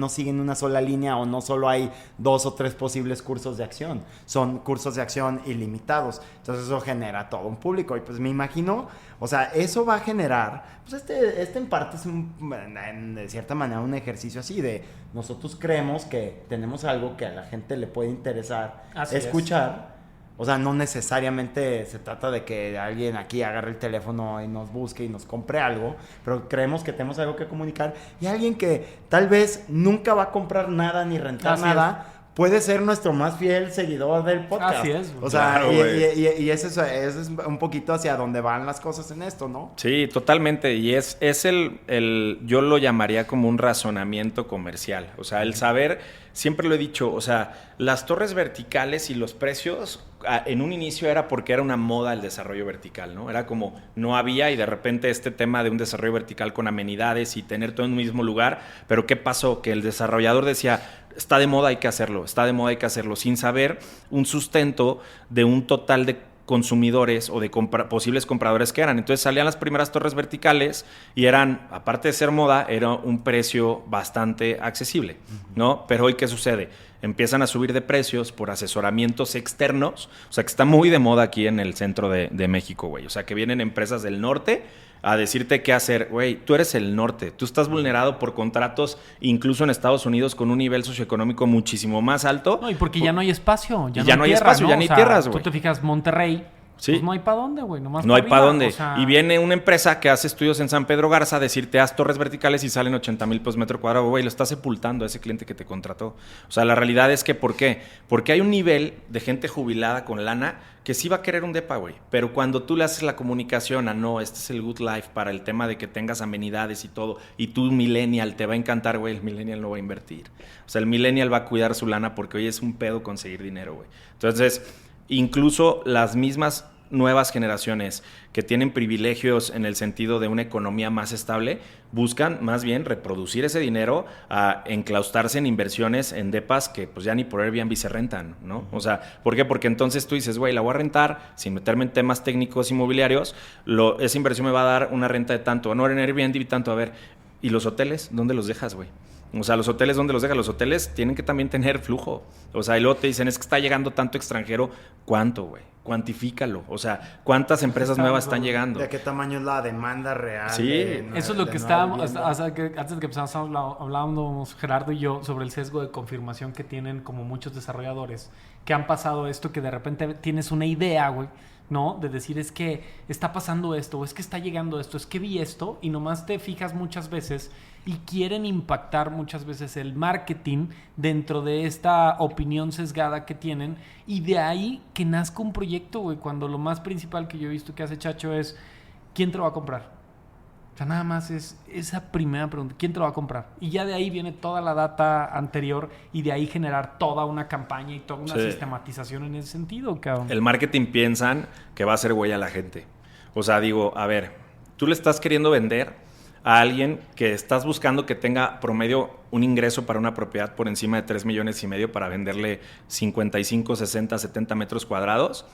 siguen una sola línea o no solo hay 2 o 3 posibles cursos de acción, son cursos de acción ilimitados. Entonces eso genera todo un público y pues me imagino, o sea, eso va a generar, pues en parte es de cierta manera un ejercicio así de nosotros creemos que tenemos algo que a la gente le puede interesar escuchar. O sea, no necesariamente se trata de que alguien aquí agarre el teléfono y nos busque y nos compre algo, pero creemos que tenemos algo que comunicar y alguien que tal vez nunca va a comprar nada ni rentar nada. Puede ser nuestro más fiel seguidor del podcast. Así es. O sea, claro, y eso es un poquito hacia dónde van las cosas en esto, ¿no? Sí, totalmente. Y es yo lo llamaría como un razonamiento comercial. O sea, el saber, siempre lo he dicho, o sea, las torres verticales y los precios, en un inicio era porque era una moda el desarrollo vertical, ¿no? Era como no había y de repente este tema de un desarrollo vertical con amenidades y tener todo en un mismo lugar. Pero ¿qué pasó? Que el desarrollador decía... Está de moda, hay que hacerlo, sin saber un sustento de un total de consumidores o de posibles compradores que eran. Entonces salían las primeras torres verticales y eran, aparte de ser moda, era un precio bastante accesible, ¿no? Pero hoy, ¿qué sucede? Empiezan a subir de precios por asesoramientos externos, o sea, que está muy de moda aquí en el centro de México, güey. O sea, que vienen empresas del norte a decirte qué hacer. Güey, tú eres el norte, tú estás vulnerado por contratos incluso en Estados Unidos con un nivel socioeconómico muchísimo más alto. No, y porque ya no hay espacio. Ya no hay espacio, ya no hay tierras, güey. Tú te fijas, Monterrey... Sí. Pues no hay para dónde, güey. No hay para dónde. O sea... Y viene una empresa que hace estudios en San Pedro Garza a decirte, haz torres verticales y salen 80,000 pesos metro cuadrado. Güey, lo estás sepultando a ese cliente que te contrató. O sea, la realidad es que, ¿por qué? Porque hay un nivel de gente jubilada con lana que sí va a querer un depa, güey. Pero cuando tú le haces la comunicación a no, este es el good life para el tema de que tengas amenidades y todo, y tú, millennial, te va a encantar, güey, el millennial no va a invertir. O sea, el millennial va a cuidar su lana porque hoy es un pedo conseguir dinero, güey. Entonces, incluso las mismas nuevas generaciones que tienen privilegios en el sentido de una economía más estable, buscan más bien reproducir ese dinero a enclaustarse en inversiones en depas que pues ya ni por Airbnb se rentan, ¿no? O sea, ¿por qué? Porque entonces tú dices, güey, la voy a rentar sin meterme en temas técnicos inmobiliarios, esa inversión me va a dar una renta de tanto, no en Airbnb tanto, a ver, ¿y los hoteles? ¿Dónde los dejas, güey? O sea, los hoteles, ¿dónde los dejas? Los hoteles tienen que también tener flujo. O sea, y luego te dicen, es que está llegando tanto extranjero. ¿Cuánto, güey? Cuantifícalo. O sea, ¿cuántas empresas nuevas están llegando? ¿De qué tamaño es la demanda real? Sí. Eso es lo que estábamos, antes de que empezamos hablábamos Gerardo y yo sobre el sesgo de confirmación que tienen como muchos desarrolladores, que han pasado esto, que de repente tienes una idea, güey, ¿no? De decir, es que está pasando esto, o es que está llegando esto, es que vi esto, y nomás te fijas muchas veces y quieren impactar muchas veces el marketing dentro de esta opinión sesgada que tienen, y de ahí que nazca un proyecto, güey, cuando lo más principal que yo he visto que hace Chacho es, ¿quién te lo va a comprar? O sea, nada más es esa primera pregunta, ¿quién te lo va a comprar? Y ya de ahí viene toda la data anterior, y de ahí generar toda una campaña y toda una sistematización en ese sentido, cabrón. El marketing piensan que va a hacer güey a la gente. O sea, digo, a ver, tú le estás queriendo vender a alguien que estás buscando que tenga promedio un ingreso para una propiedad por encima de 3.5 millones para venderle 55, 60, 70 metros cuadrados.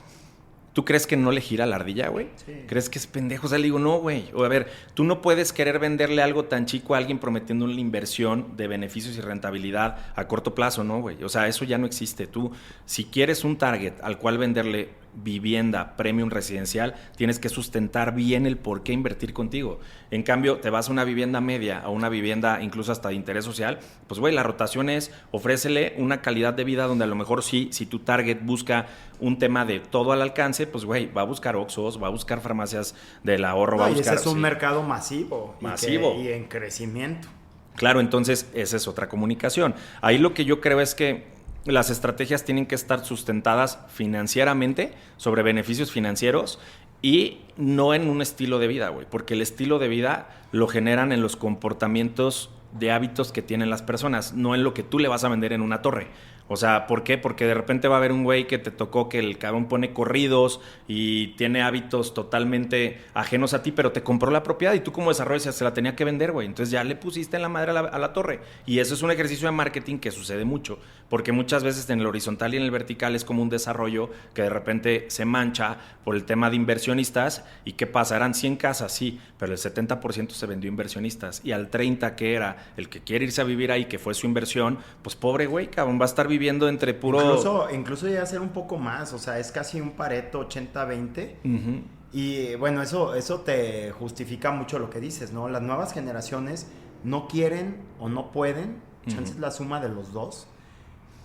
¿Tú crees que no le gira la ardilla, güey? Sí. ¿Crees que es pendejo? O sea, le digo, no, güey. O a ver, tú no puedes querer venderle algo tan chico a alguien prometiendo una inversión de beneficios y rentabilidad a corto plazo, ¿no, güey? O sea, eso ya no existe. Tú, si quieres un target al cual venderle vivienda premium residencial, tienes que sustentar bien el por qué invertir contigo. En cambio, te vas a una vivienda media, a una vivienda incluso hasta de interés social, pues güey, la rotación es ofrécele una calidad de vida donde a lo mejor sí, si tu target busca un tema de todo al alcance, pues güey, va a buscar Oxxos, va a buscar farmacias del ahorro, va a buscar... ese es un mercado masivo. Y en crecimiento. Claro, entonces esa es otra comunicación. Ahí lo que yo creo es que las estrategias tienen que estar sustentadas financieramente sobre beneficios financieros y no en un estilo de vida, güey. Porque el estilo de vida lo generan en los comportamientos de hábitos que tienen las personas, no en lo que tú le vas a vender en una torre. O sea, ¿por qué? Porque de repente va a haber un güey que te tocó que el cabrón pone corridos y tiene hábitos totalmente ajenos a ti, pero te compró la propiedad y tú como desarrollador se la tenía que vender, güey. Entonces ya le pusiste en la madre a la torre. Y eso es un ejercicio de marketing que sucede mucho, porque muchas veces en el horizontal y en el vertical es como un desarrollo que de repente se mancha por el tema de inversionistas. ¿Y qué pasa? Eran 100 casas, sí, pero el 70% se vendió a inversionistas. Y al 30%, que era el que quiere irse a vivir ahí, que fue su inversión, pues pobre güey, cabrón, va a estar viviendo entre puro... Incluso llega a ser un poco más, o sea, es casi un Pareto 80-20. Uh-huh. Y bueno, eso te justifica mucho lo que dices, ¿no? Las nuevas generaciones no quieren o no pueden, chance es la suma de los dos,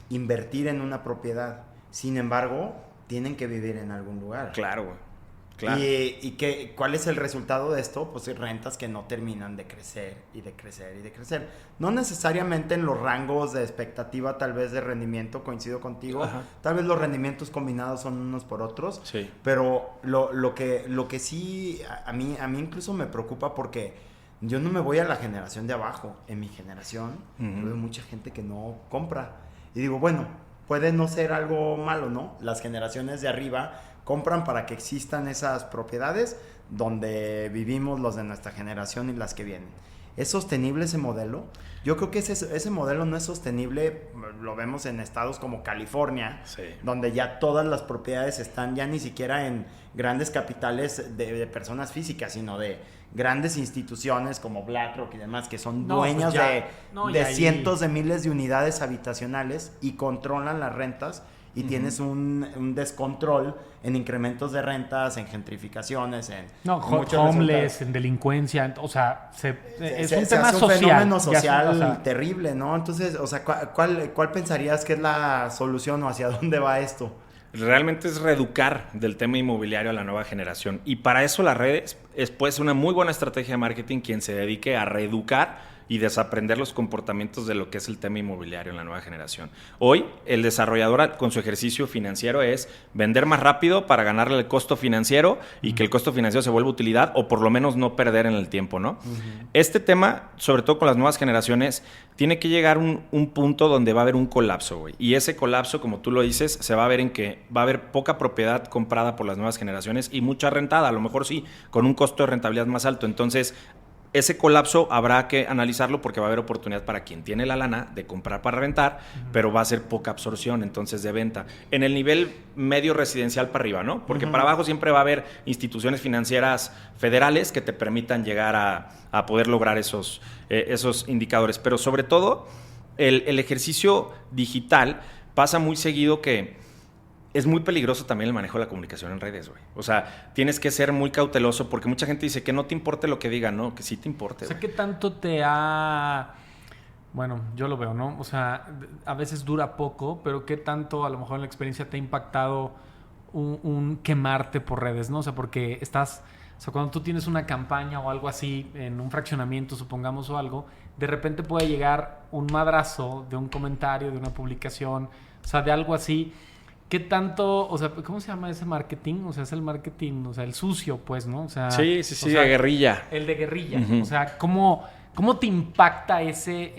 invertir en una propiedad. Sin embargo, tienen que vivir en algún lugar. Claro, güey. Claro. ¿Cuál es el resultado de esto? Pues rentas que no terminan de crecer y de crecer y de crecer. No necesariamente en los rangos de expectativa, tal vez de rendimiento, coincido contigo. Ajá. Tal vez los rendimientos combinados son unos por otros. Sí. Pero lo que sí a mí incluso me preocupa, porque yo no me voy a la generación de abajo. En mi generación veo mucha gente que no compra. Y digo, bueno, puede no ser algo malo, ¿no? Las generaciones de arriba compran para que existan esas propiedades donde vivimos los de nuestra generación y las que vienen. ¿Es sostenible ese modelo? Yo creo que ese modelo no es sostenible. Lo vemos en estados como California, sí, donde ya todas las propiedades están ya ni siquiera en grandes capitales de personas físicas, sino de grandes instituciones como BlackRock y demás, que son dueñas de cientos de miles de unidades habitacionales y controlan las rentas. Y tienes un descontrol en incrementos de rentas, en gentrificaciones, en homeless, en delincuencia. O sea, es un tema social. Un fenómeno social terrible, ¿no? Entonces, o sea, ¿cuál pensarías que es la solución o hacia dónde va esto? Realmente es reeducar del tema inmobiliario a la nueva generación. Y para eso las redes es pues una muy buena estrategia de marketing quien se dedique a reeducar y desaprender los comportamientos de lo que es el tema inmobiliario en la nueva generación. Hoy, el desarrollador con su ejercicio financiero es vender más rápido para ganarle el costo financiero y que el costo financiero se vuelva utilidad o por lo menos no perder en el tiempo, ¿no? Este tema, sobre todo con las nuevas generaciones, tiene que llegar a un punto donde va a haber un colapso, güey. Y ese colapso, como tú lo dices, se va a ver en que va a haber poca propiedad comprada por las nuevas generaciones y mucha rentada, a lo mejor sí, con un costo de rentabilidad más alto. Entonces, ese colapso habrá que analizarlo porque va a haber oportunidad para quien tiene la lana de comprar para rentar, pero va a ser poca absorción entonces de venta. En el nivel medio residencial para arriba, ¿no? Porque para abajo siempre va a haber instituciones financieras federales que te permitan llegar a poder lograr esos indicadores. Pero sobre todo, el ejercicio digital pasa muy seguido que es muy peligroso también el manejo de la comunicación en redes, güey. O sea, tienes que ser muy cauteloso porque mucha gente dice que no te importe lo que digan, ¿no? Que sí te importe, O sea, güey. ¿qué tanto te ha...? Bueno, yo lo veo, ¿no? O sea, a veces dura poco, pero ¿qué tanto a lo mejor en la experiencia te ha impactado un quemarte por redes, ¿no? O sea, porque estás... O sea, cuando tú tienes una campaña o algo así en un fraccionamiento, supongamos, o algo, de repente puede llegar un madrazo de un comentario, de una publicación, o sea, de algo así... ¿Qué tanto, o sea, cómo se llama ese marketing? O sea, es el marketing, o sea, el sucio, pues, ¿no? O sea, sí, de guerrilla. El de guerrilla. O sea, ¿cómo te impacta ese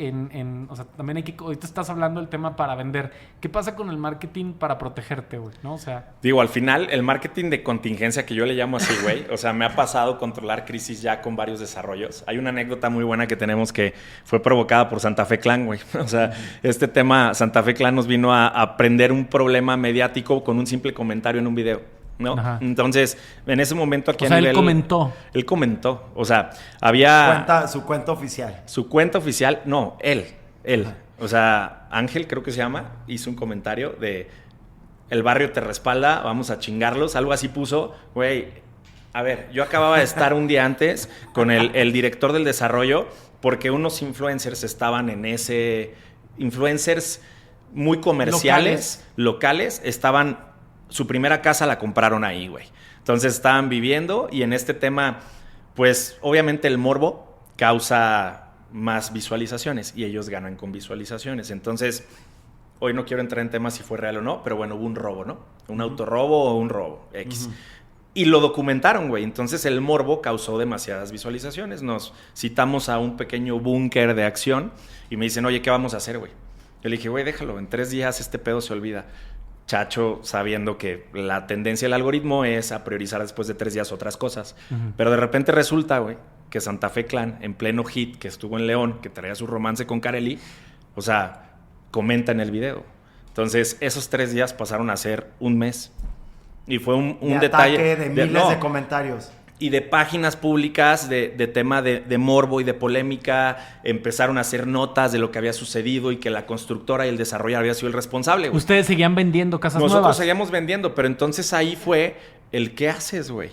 o sea, también hay que... Ahorita estás hablando del tema para vender. ¿Qué pasa con el marketing para protegerte, güey? ¿No? O sea... Digo, al final, el marketing de contingencia, que yo le llamo así, güey, o sea, me ha pasado controlar crisis ya con varios desarrollos. Hay una anécdota muy buena que tenemos que fue provocada por Santa Fe Clan, güey. O sea, este tema, Santa Fe Clan nos vino a prender un problema mediático con un simple comentario en un video, ¿no? Ajá. Entonces, en ese momento aquí o sea, él comentó. Él comentó. O sea, había... Su cuenta oficial. Su cuenta oficial, no, él. Ajá. O sea, Ángel, creo que se llama, hizo un comentario de el barrio te respalda, vamos a chingarlos, algo así puso. Güey, a ver, yo acababa de estar un día antes con el director del desarrollo porque unos influencers estaban en ese... Influencers muy comerciales, locales estaban... Su primera casa la compraron ahí, güey. Entonces estaban viviendo y en este tema, pues obviamente el morbo causa más visualizaciones y ellos ganan con visualizaciones. Entonces, hoy no quiero entrar en temas si fue real o no, pero bueno, hubo un robo, ¿no? Un autorrobo o un robo, X. Y lo documentaron, güey. Entonces el morbo causó demasiadas visualizaciones. Nos citamos a un pequeño búnker de acción y me dicen, oye, ¿qué vamos a hacer, güey? Yo le dije, güey, déjalo, en 3 días este pedo se olvida. Chacho, sabiendo que la tendencia del algoritmo es a priorizar después de 3 días otras cosas. Pero de repente resulta, güey, que Santa Fe Clan, en pleno hit, que estuvo en León, que traía su romance con Kareli, o sea, comenta en el video. Entonces, esos 3 días pasaron a ser un mes. Y fue un detalle... de miles de comentarios. Y de páginas públicas, de tema de morbo y de polémica, empezaron a hacer notas de lo que había sucedido y que la constructora y el desarrollador había sido el responsable, güey. ¿Ustedes seguían vendiendo casas nuevas? Nosotros seguíamos vendiendo, pero entonces ahí fue el ¿qué haces, güey?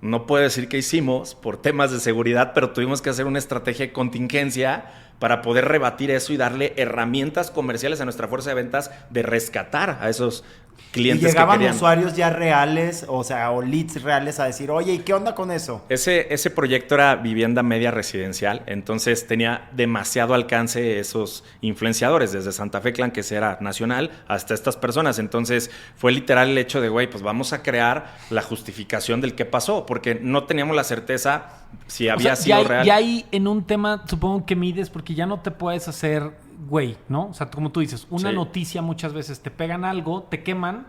No puedo decir qué hicimos por temas de seguridad, pero tuvimos que hacer una estrategia de contingencia para poder rebatir eso y darle herramientas comerciales a nuestra fuerza de ventas de rescatar a esos clientes que querían. ¿Y llegaban usuarios ya reales, o sea, o leads reales a decir, oye, ¿y qué onda con eso? Ese proyecto era vivienda media residencial, entonces tenía demasiado alcance esos influenciadores, desde Santa Fe Clan, que era nacional, hasta estas personas. Entonces fue literal el hecho de, güey, pues vamos a crear la justificación del qué pasó, porque no teníamos la certeza si había sido real. Y ahí en un tema, supongo que mides, porque ya no te puedes hacer... güey, ¿no? O sea, como tú dices, una noticia muchas veces te pegan algo, te queman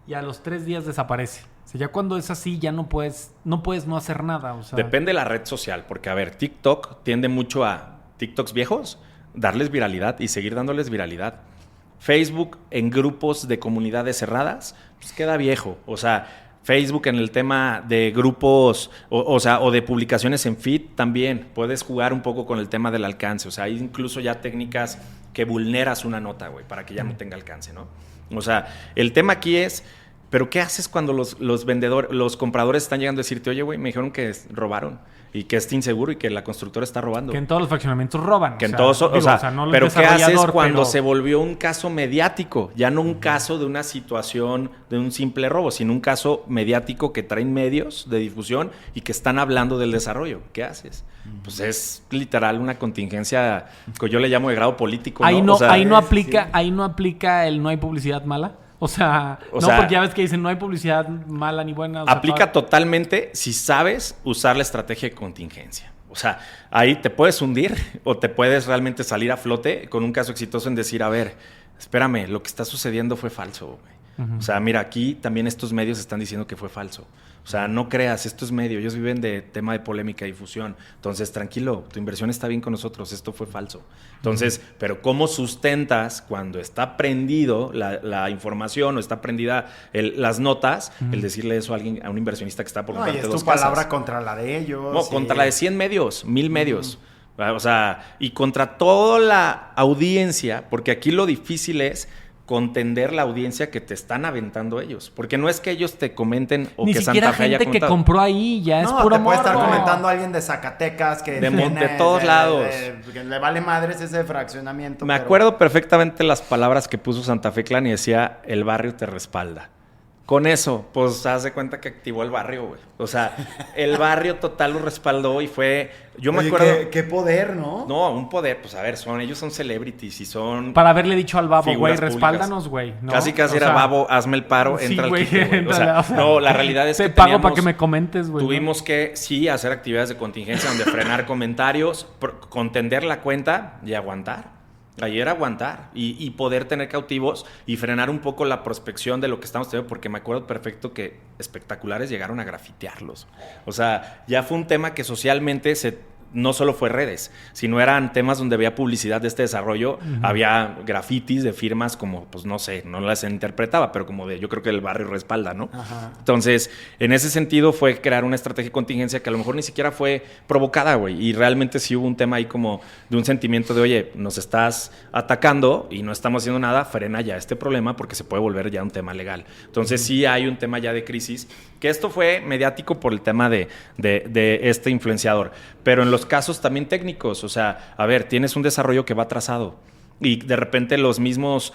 y a los 3 días desaparece. O sea, ya cuando es así ya no puedes no hacer nada. O sea... Depende de la red social, porque a ver, TikTok tiende mucho a TikToks viejos, darles viralidad y seguir dándoles viralidad. Facebook en grupos de comunidades cerradas, pues queda viejo. O sea, Facebook en el tema de grupos, o de publicaciones en feed también. Puedes jugar un poco con el tema del alcance. O sea, hay incluso ya técnicas que vulneras una nota, güey, para que ya no tenga alcance, ¿no? O sea, el tema aquí es Pero ¿qué haces cuando los compradores están llegando a decirte, oye, güey, me dijeron que robaron y que es inseguro y que la constructora está robando? Que en todos los fraccionamientos roban. Que en todos, no pero ¿qué haces cuando se volvió un caso mediático? Ya no un caso de una situación de un simple robo, sino un caso mediático que traen medios de difusión y que están hablando del desarrollo. ¿Qué haces? Pues es literal una contingencia que yo le llamo de grado político. Ahí no aplica el no hay publicidad mala. O sea, porque ya ves que dicen no hay publicidad mala ni buena. Aplica totalmente si sabes usar la estrategia de contingencia. O sea, ahí te puedes hundir o te puedes realmente salir a flote con un caso exitoso en decir, a ver, espérame, lo que está sucediendo fue falso, güey. O sea, mira, aquí también estos medios están diciendo que fue falso. O sea, no creas, estos medios, ellos viven de tema de polémica y difusión. Entonces, tranquilo, tu inversión está bien con nosotros, esto fue falso. Entonces, pero ¿cómo sustentas cuando está prendido la información o está prendida las notas, el decirle eso a alguien, a un inversionista que está por comprarte dos casas? Es tu palabra contra la de ellos. No, contra la de 100 medios, 1000 medios. O sea, y contra toda la audiencia, porque aquí lo difícil es contender la audiencia que te están aventando ellos. Porque no es que ellos te comenten o ni que Santa Fe haya comentado. Ni siquiera gente que compró ahí, ya es puro te puede estar comentando a alguien de Zacatecas que de todos lados. Que le vale madres ese fraccionamiento. Me acuerdo perfectamente las palabras que puso Santa Fe Clan y decía, el barrio te respalda. Con eso, pues, haz de cuenta que activó el barrio, güey. O sea, el barrio total lo respaldó y fue... Yo me acuerdo... Qué poder, ¿no? No, un poder. Pues, a ver, ellos son celebrities y son... Para haberle dicho al Babo, güey, respáldanos, güey. ¿no? Casi era Babo, hazme el paro, entra al quito, güey. O sea, no, la realidad es que te pago para que me comentes, güey. Tuvimos que, sí, hacer actividades de contingencia donde frenar comentarios, contender la cuenta y aguantar. Ahí era aguantar y poder tener cautivos y frenar un poco la prospección de lo que estamos teniendo, porque me acuerdo perfecto que espectaculares llegaron a grafitearlos. O sea, ya fue un tema que socialmente no solo fue redes, sino eran temas donde había publicidad de este desarrollo, había grafitis de firmas como, pues no sé, no las interpretaba, pero como yo creo que el barrio respalda, ¿no? Ajá. Entonces, en ese sentido fue crear una estrategia de contingencia que a lo mejor ni siquiera fue provocada, güey, y realmente sí hubo un tema ahí como de un sentimiento de, oye, nos estás atacando y no estamos haciendo nada, frena ya este problema porque se puede volver ya un tema legal. Entonces, sí hay un tema ya de crisis, que esto fue mediático por el tema de este influenciador, pero en los casos también técnicos, o sea, a ver, tienes un desarrollo que va atrasado y de repente los mismos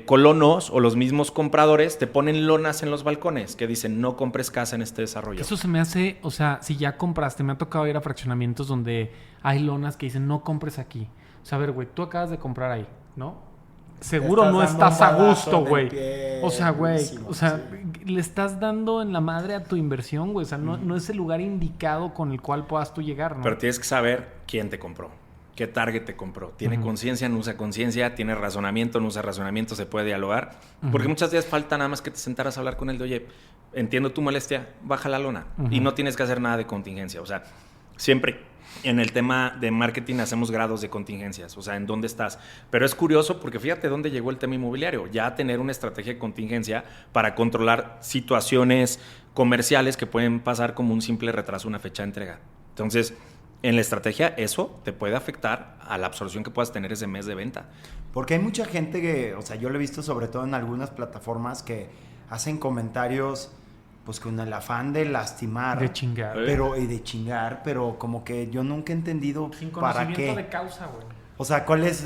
colonos o los mismos compradores te ponen lonas en los balcones que dicen no compres casa en este desarrollo. Eso se me hace, o sea, si ya compraste, me ha tocado ir a fraccionamientos donde hay lonas que dicen no compres aquí. O sea, a ver, güey, tú acabas de comprar ahí, ¿no? Seguro no estás a gusto, güey. O sea, güey, le estás dando en la madre a tu inversión, güey. O sea, no es el lugar indicado con el cual puedas tú llegar, ¿no? Pero tienes que saber quién te compró, qué target te compró. ¿Tiene conciencia, no usa conciencia? ¿Tiene razonamiento, no usa razonamiento? ¿Se puede dialogar? Porque muchas veces falta nada más que te sentaras a hablar con él de, oye, entiendo tu molestia, baja la lona. Y no tienes que hacer nada de contingencia. O sea, siempre... En el tema de marketing hacemos grados de contingencias, o sea, en dónde estás. Pero es curioso porque fíjate dónde llegó el tema inmobiliario. Ya tener una estrategia de contingencia para controlar situaciones comerciales que pueden pasar como un simple retraso, una fecha de entrega. Entonces, en la estrategia eso te puede afectar a la absorción que puedas tener ese mes de venta. Porque hay mucha gente que, o sea, yo lo he visto sobre todo en algunas plataformas que hacen comentarios... pues con el afán de lastimar. De chingar. Pero como que yo nunca he entendido sin para qué. Conocimiento de causa, güey. O sea, ¿cuál es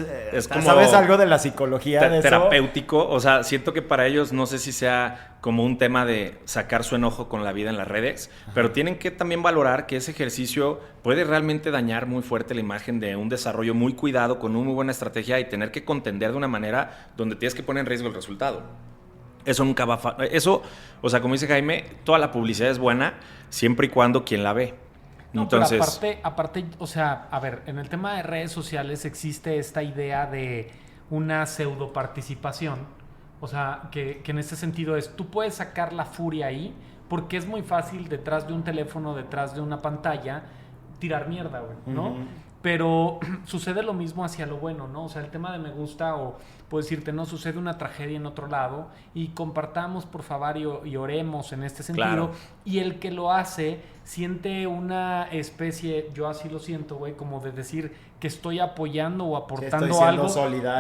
como ¿sabes algo de la psicología de terapéutico? O sea, siento que para ellos no sé si sea como un tema de sacar su enojo con la vida en las redes, pero tienen que también valorar que ese ejercicio puede realmente dañar muy fuerte la imagen de un desarrollo muy cuidado, con una muy buena estrategia y tener que contender de una manera donde tienes que poner en riesgo el resultado. Eso nunca va a... Eso, o sea, como dice Jaime, toda la publicidad es buena siempre y cuando quien la ve. No, entonces, pero aparte, o sea, a ver, en el tema de redes sociales existe esta idea de una pseudo participación. O sea, que en ese sentido es, tú puedes sacar la furia ahí porque es muy fácil detrás de un teléfono, detrás de una pantalla, tirar mierda, güey, ¿no? Pero sucede lo mismo hacia lo bueno, ¿no? O sea, el tema de me gusta o puedo decirte, no, sucede una tragedia en otro lado y compartamos, por favor, y oremos en este sentido. Claro. Y el que lo hace siente una especie, yo así lo siento, güey, como de decir que estoy apoyando o aportando algo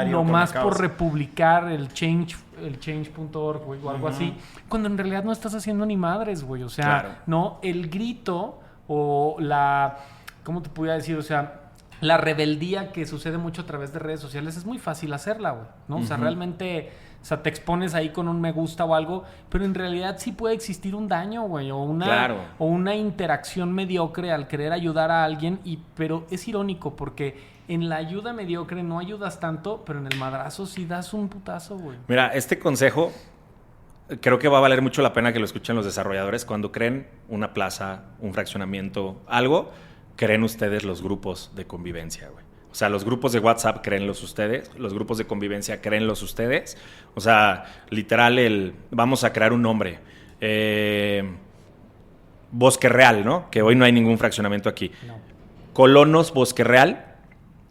nomás por republicar el change.org, güey, o algo así, cuando en realidad no estás haciendo ni madres, güey. O sea, no, el grito o la, ¿cómo te podría decir? O sea, la rebeldía que sucede mucho a través de redes sociales es muy fácil hacerla, güey, ¿no? O sea, realmente, o sea, te expones ahí con un me gusta o algo, pero en realidad sí puede existir un daño, güey, o una interacción mediocre al querer ayudar a alguien, pero es irónico porque en la ayuda mediocre no ayudas tanto, pero en el madrazo sí das un putazo, güey. Mira, este consejo creo que va a valer mucho la pena que lo escuchen los desarrolladores cuando creen una plaza, un fraccionamiento, algo. Creen ustedes los grupos de convivencia, güey. O sea, los grupos de WhatsApp créenlos ustedes, los grupos de convivencia créenlos ustedes. O sea, literal, vamos a crear un nombre. Bosque Real, ¿no? Que hoy no hay ningún fraccionamiento aquí. No. Colonos Bosque Real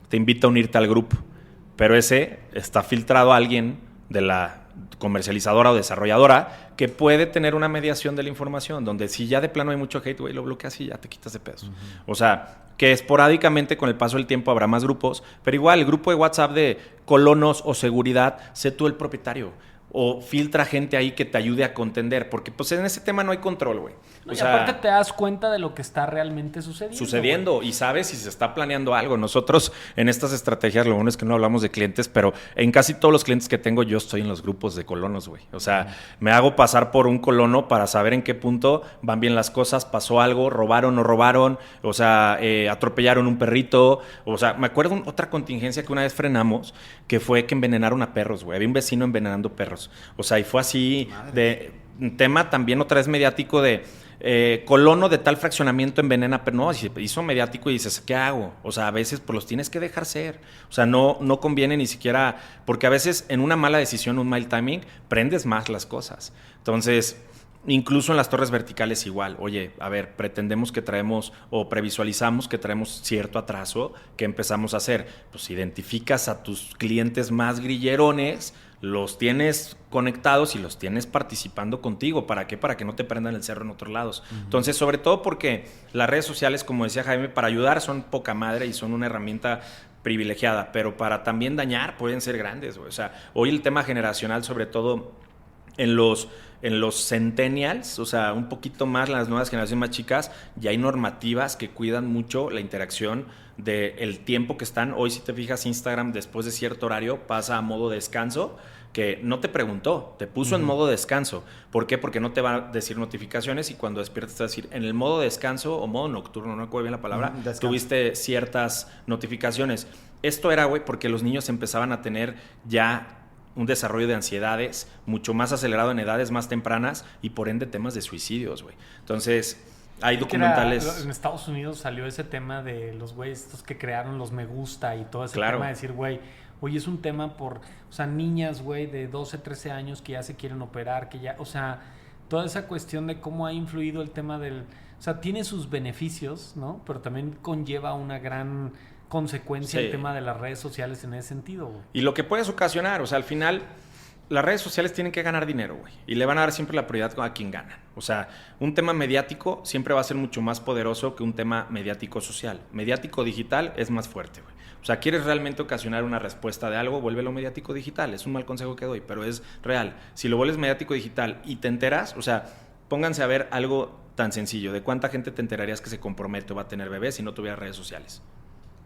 te invita a unirte al grupo, pero ese está filtrado a alguien de la comercializadora o desarrolladora que puede tener una mediación de la información, donde si ya de plano hay mucho hate, güey, lo bloqueas y ya te quitas de pedos. O sea, que esporádicamente con el paso del tiempo habrá más grupos, pero igual el grupo de WhatsApp de colonos o seguridad, sé tú el propietario. O filtra gente ahí que te ayude a contender, porque pues en ese tema no hay control, güey. No, y aparte te das cuenta de lo que está realmente sucediendo. Güey. Y sabes si se está planeando algo. Nosotros en estas estrategias, lo bueno es que no hablamos de clientes, pero en casi todos los clientes que tengo yo estoy en los grupos de colonos, güey. O sea, me hago pasar por un colono para saber en qué punto van bien las cosas, pasó algo, robaron o no robaron, o sea, atropellaron un perrito. O sea, me acuerdo otra contingencia que una vez frenamos, que fue que envenenaron a perros, güey. Había un vecino envenenando perros. O sea, y fue así. Madre. De un tema también otra vez mediático de colono de tal fraccionamiento envenena, pero no, hizo mediático y dices, ¿qué hago? O sea, a veces pues los tienes que dejar ser. O sea, no conviene ni siquiera, porque a veces en una mala decisión, un mal timing, prendes más las cosas. Entonces, incluso en las torres verticales igual. Oye, a ver, pretendemos que traemos o previsualizamos que traemos cierto atraso, ¿qué empezamos a hacer? Pues identificas a tus clientes más grillerones, los tienes conectados y los tienes participando contigo. ¿Para qué? Para que no te prendan el cerro en otros lados. Entonces, sobre todo porque las redes sociales, como decía Jaime, para ayudar son poca madre y son una herramienta privilegiada, pero para también dañar pueden ser grandes, güey. O sea, hoy el tema generacional, sobre todo en los centennials, o sea, un poquito más las nuevas generaciones más chicas, ya hay normativas que cuidan mucho la interacción del tiempo que están. Hoy, si te fijas, Instagram después de cierto horario pasa a modo descanso, que no te preguntó, te puso en modo descanso. ¿Por qué? Porque no te va a decir notificaciones y cuando despiertas te va a decir, en el modo descanso o modo nocturno, no recuerdo bien la palabra, tuviste ciertas notificaciones. Esto era, güey, porque los niños empezaban a tener ya un desarrollo de ansiedades mucho más acelerado en edades más tempranas y por ende temas de suicidios, güey. Entonces, hay documentales. En Estados Unidos salió ese tema de los güeyes estos que crearon los me gusta y todo ese tema de decir, güey, oye, es un tema o sea, niñas, güey, de 12, 13 años que ya se quieren operar, que ya, o sea, toda esa cuestión de cómo ha influido el tema o sea, tiene sus beneficios, ¿no? Pero también conlleva una gran consecuencia el tema de las redes sociales en ese sentido, güey. Y lo que puedes ocasionar, o sea, al final las redes sociales tienen que ganar dinero, güey, y le van a dar siempre la prioridad a quien gana. O sea, un tema mediático siempre va a ser mucho más poderoso que un tema mediático social. Mediático digital es más fuerte, güey. O sea, quieres realmente ocasionar una respuesta de algo, vuélvelo mediático digital. Es un mal consejo que doy, pero es real. Si lo vuelves mediático digital y te enteras, o sea, pónganse a ver algo tan sencillo. ¿De cuánta gente te enterarías que se compromete o va a tener bebés si no tuviera redes sociales?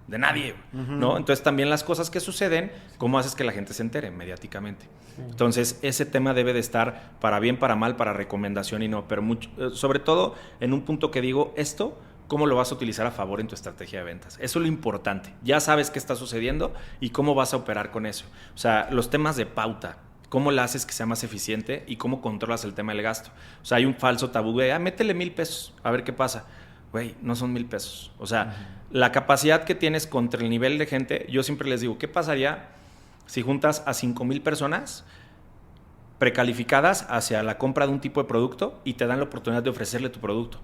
De nadie, ¿no? Entonces también las cosas que suceden, ¿cómo haces que la gente se entere mediáticamente? Entonces ese tema debe de estar para bien, para mal, para recomendación y no, pero sobre todo en un punto que digo, esto, ¿cómo lo vas a utilizar a favor en tu estrategia de ventas? Eso es lo importante. Ya sabes qué está sucediendo y cómo vas a operar con eso. O sea, los temas de pauta, ¿cómo la haces que sea más eficiente y cómo controlas el tema del gasto? O sea, hay un falso tabú de, métele $1,000, a ver qué pasa. Güey, no son $1,000. O sea, la capacidad que tienes contra el nivel de gente, yo siempre les digo, ¿qué pasaría si juntas a 5,000 personas precalificadas hacia la compra de un tipo de producto y te dan la oportunidad de ofrecerle tu producto?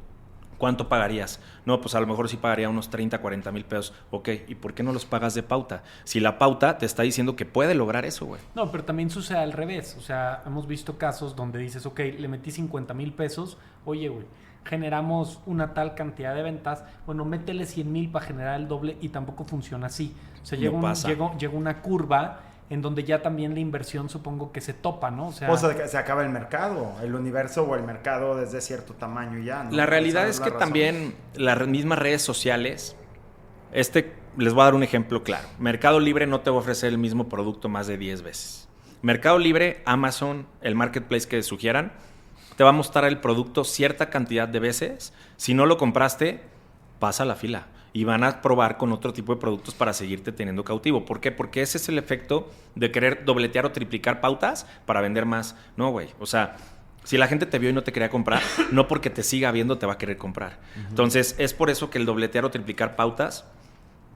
¿Cuánto pagarías? No, pues a lo mejor sí pagaría unos 30, 40 mil pesos. Ok, ¿y por qué no los pagas de pauta? Si la pauta te está diciendo que puede lograr eso, güey. No, pero también sucede al revés. O sea, hemos visto casos donde dices, ok, le metí 50 mil pesos. Oye, güey, generamos una tal cantidad de ventas. Bueno, métele 100 mil para generar el doble y tampoco funciona así. O sea, llega una curva en donde ya también la inversión supongo que se topa, ¿no? O sea, se acaba el mercado, el universo o el mercado desde cierto tamaño ya, ¿no? La realidad es que también las mismas redes sociales, les voy a dar un ejemplo claro. Mercado Libre no te va a ofrecer el mismo producto más de 10 veces. Mercado Libre, Amazon, el marketplace que sugieran, te va a mostrar el producto cierta cantidad de veces. Si no lo compraste, pasa la fila. Y van a probar con otro tipo de productos para seguirte teniendo cautivo. ¿Por qué? Porque ese es el efecto de querer dobletear o triplicar pautas para vender más. No, güey. O sea, si la gente te vio y no te quería comprar, no porque te siga viendo te va a querer comprar. Uh-huh. Entonces, es por eso que el dobletear o triplicar pautas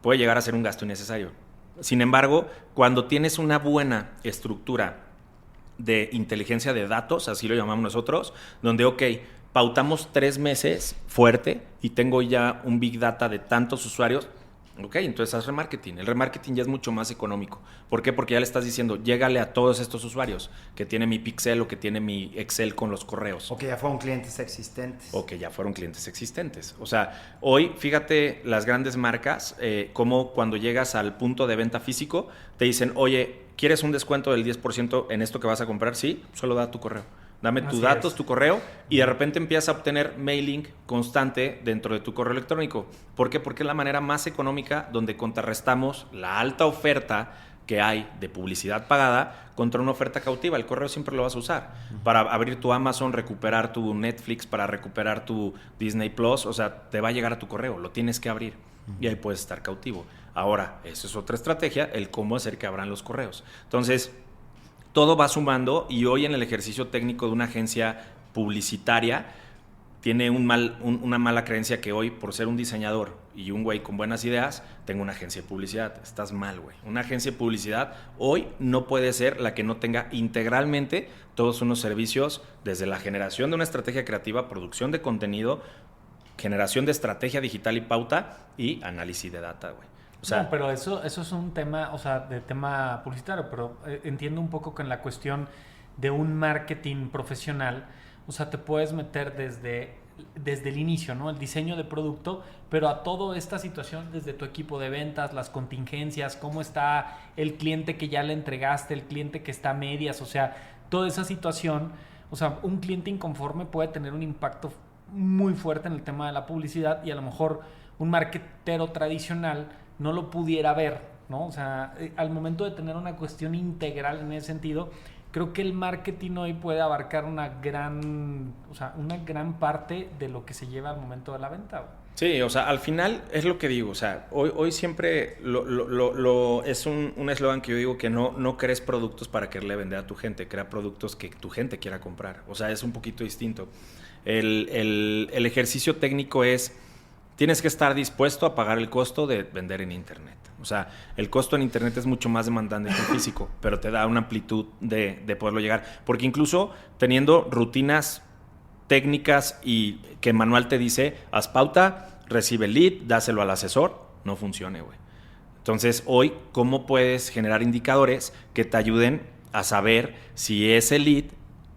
puede llegar a ser un gasto innecesario. Sin embargo, cuando tienes una buena estructura de inteligencia de datos, así lo llamamos nosotros, donde, ok, pautamos 3 meses fuerte y tengo ya un big data de tantos usuarios, ok, entonces haz remarketing. El remarketing ya es mucho más económico. ¿Por qué? Porque ya le estás diciendo, llégale a todos estos usuarios que tiene mi Pixel o que tiene mi Excel con los correos. O que ya fueron clientes existentes. O sea, hoy, fíjate, las grandes marcas, como cuando llegas al punto de venta físico, te dicen, oye, ¿quieres un descuento del 10% en esto que vas a comprar? Sí, solo da tu correo. Dame tus datos, tu correo, y de repente empiezas a obtener mailing constante dentro de tu correo electrónico. ¿Por qué? Porque es la manera más económica donde contrarrestamos la alta oferta que hay de publicidad pagada contra una oferta cautiva. El correo siempre lo vas a usar para abrir tu Amazon, recuperar tu Netflix, para recuperar tu Disney Plus. O sea, te va a llegar a tu correo, lo tienes que abrir y ahí puedes estar cautivo. Ahora, esa es otra estrategia, el cómo hacer que abran los correos. Entonces, todo va sumando, y hoy en el ejercicio técnico de una agencia publicitaria tiene una mala creencia que hoy, por ser un diseñador y un güey con buenas ideas, tengo una agencia de publicidad. Estás mal, güey. Una agencia de publicidad hoy no puede ser la que no tenga integralmente todos unos servicios, desde la generación de una estrategia creativa, producción de contenido, generación de estrategia digital y pauta, y análisis de data, güey. O sea, no, pero eso es un tema, o sea, de tema publicitario, pero entiendo un poco con la cuestión de un marketing profesional. O sea, te puedes meter desde el inicio, ¿no? El diseño de producto, pero a toda esta situación desde tu equipo de ventas, las contingencias, cómo está el cliente que ya le entregaste, el cliente que está a medias, o sea, toda esa situación. O sea, un cliente inconforme puede tener un impacto muy fuerte en el tema de la publicidad, y a lo mejor un marketero tradicional no lo pudiera ver, ¿no? O sea, al momento de tener una cuestión integral en ese sentido, creo que el marketing hoy puede abarcar una gran parte de lo que se lleva al momento de la venta. Sí, o sea, al final es lo que digo, o sea, hoy siempre es un eslogan que yo digo, que no crees productos para quererle vender a tu gente, crea productos que tu gente quiera comprar. O sea, es un poquito distinto. El ejercicio técnico es: tienes que estar dispuesto a pagar el costo de vender en Internet. O sea, el costo en Internet es mucho más demandante que el físico, pero te da una amplitud de poderlo llegar. Porque incluso teniendo rutinas técnicas y que el manual te dice, haz pauta, recibe el lead, dáselo al asesor, no funcione, güey. Entonces, hoy, ¿cómo puedes generar indicadores que te ayuden a saber si ese lead,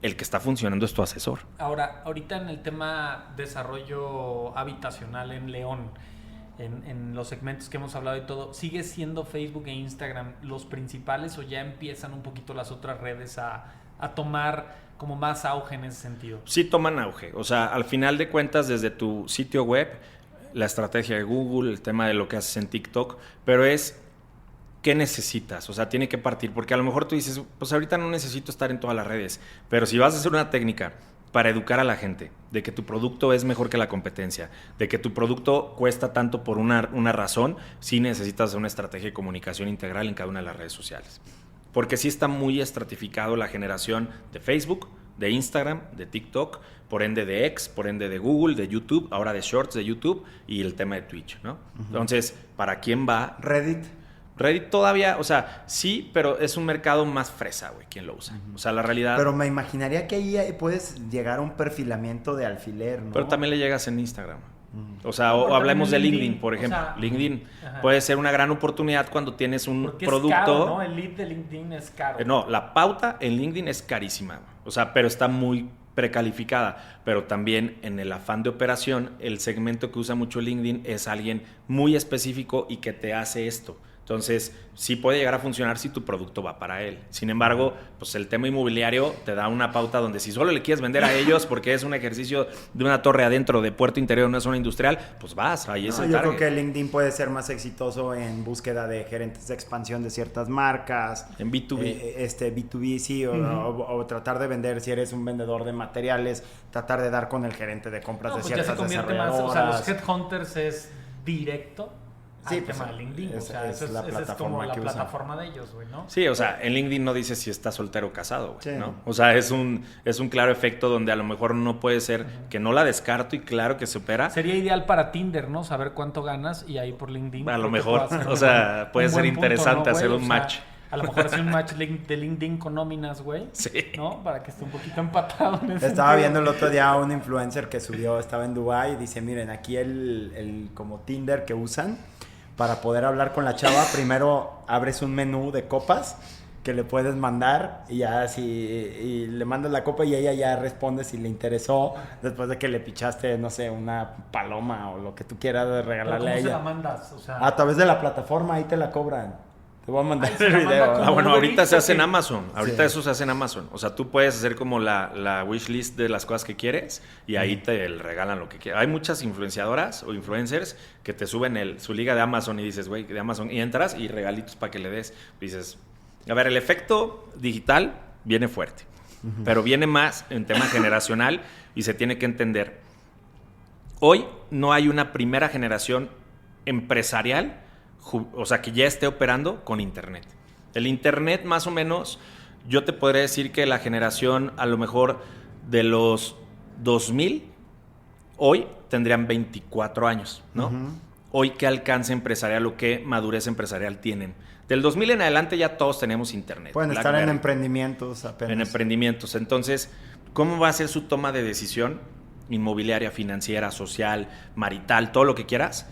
el que está funcionando, es tu asesor? Ahora, ahorita en el tema desarrollo habitacional en León, en los segmentos que hemos hablado y todo, ¿sigue siendo Facebook e Instagram los principales, o ya empiezan un poquito las otras redes a tomar como más auge en ese sentido? Sí toman auge. O sea, al final de cuentas, desde tu sitio web, la estrategia de Google, el tema de lo que haces en TikTok, pero es ¿qué necesitas? O sea, tiene que partir, porque a lo mejor tú dices, pues ahorita no necesito estar en todas las redes, pero si vas a hacer una técnica para educar a la gente de que tu producto es mejor que la competencia, de que tu producto cuesta tanto por una razón, sí necesitas una estrategia de comunicación integral en cada una de las redes sociales. Porque sí está muy estratificado la generación de Facebook, de Instagram, de TikTok, por ende de X, por ende de Google, de YouTube, ahora de Shorts de YouTube, y el tema de Twitch, ¿no? Uh-huh. Entonces, ¿para quién va? Reddit todavía, o sea, sí, pero es un mercado más fresa, güey, quien lo usa. O sea, la realidad... Pero me imaginaría que ahí puedes llegar a un perfilamiento de alfiler, ¿no? Pero también le llegas en Instagram. O sea, o hablemos de LinkedIn, por ejemplo. O sea, LinkedIn puede ser una gran oportunidad cuando tienes un producto. Es caro, ¿no? El lead de LinkedIn es caro. No, la pauta en LinkedIn es carísima. O sea, pero está muy precalificada. Pero también en el afán de operación, el segmento que usa mucho LinkedIn es alguien muy específico y que te hace esto. Entonces, sí puede llegar a funcionar si tu producto va para él. Sin embargo, pues el tema inmobiliario te da una pauta donde si solo le quieres vender a ellos porque es un ejercicio de una torre adentro de puerto interior en una zona industrial, pues vas, ahí es el Yo target. creo que LinkedIn puede ser más exitoso en búsqueda de gerentes de expansión de ciertas marcas. En B2B. B2B, sí, o tratar de vender, si eres un vendedor de materiales, tratar de dar con el gerente de compras de ciertas desarrolladoras. Más, o sea, los headhunters es directo. Sí, pues, tema de LinkedIn. Es la plataforma es como que la plataforma de ellos, güey, ¿no? Sí, o sea, en LinkedIn no dice si está soltero o casado, güey, sí. ¿no? O sea, es un claro efecto donde a lo mejor no puede ser que no la descarto y claro que se opera. Sería ideal para Tinder, ¿no? Saber cuánto ganas y ahí por LinkedIn. A lo mejor, o sea, puede ser interesante hacer un match. A lo mejor hacer un match de LinkedIn con nóminas, güey. Sí. ¿No? Para que esté un poquito empatado en ese Estaba viendo el otro día un influencer que subió, estaba en Dubái y dice, miren, aquí el como Tinder que usan para poder hablar con la chava, primero abres un menú de copas que le puedes mandar y ya y le mandas la copa y ella ya responde si le interesó después de que le pichaste, no sé, una paloma o lo que tú quieras de regalarle a ella. ¿Cómo se la mandas? O sea, a través de la plataforma, ahí te la cobran. Te voy a mandar el video. Bueno, ahorita se hace en Amazon. Ahorita eso se hace en Amazon. O sea, tú puedes hacer como la wishlist de las cosas que quieres y ahí te regalan lo que quieras. Hay muchas influenciadoras o influencers que te suben su liga de Amazon y dices, güey, de Amazon. Y entras y regalitos para que le des. Dices, a ver, el efecto digital viene fuerte. Pero viene más en tema generacional y se tiene que entender. Hoy no hay una primera generación empresarial, o sea, que ya esté operando con Internet. El Internet, más o menos, yo te podría decir que la generación, a lo mejor, de los 2000, hoy tendrían 24 años, ¿no? Hoy, ¿qué alcance empresarial o qué madurez empresarial tienen? Del 2000 en adelante ya todos tenemos Internet. Pueden estar en emprendimientos apenas. En emprendimientos. Entonces, ¿cómo va a ser su toma de decisión inmobiliaria, financiera, social, marital, todo lo que quieras?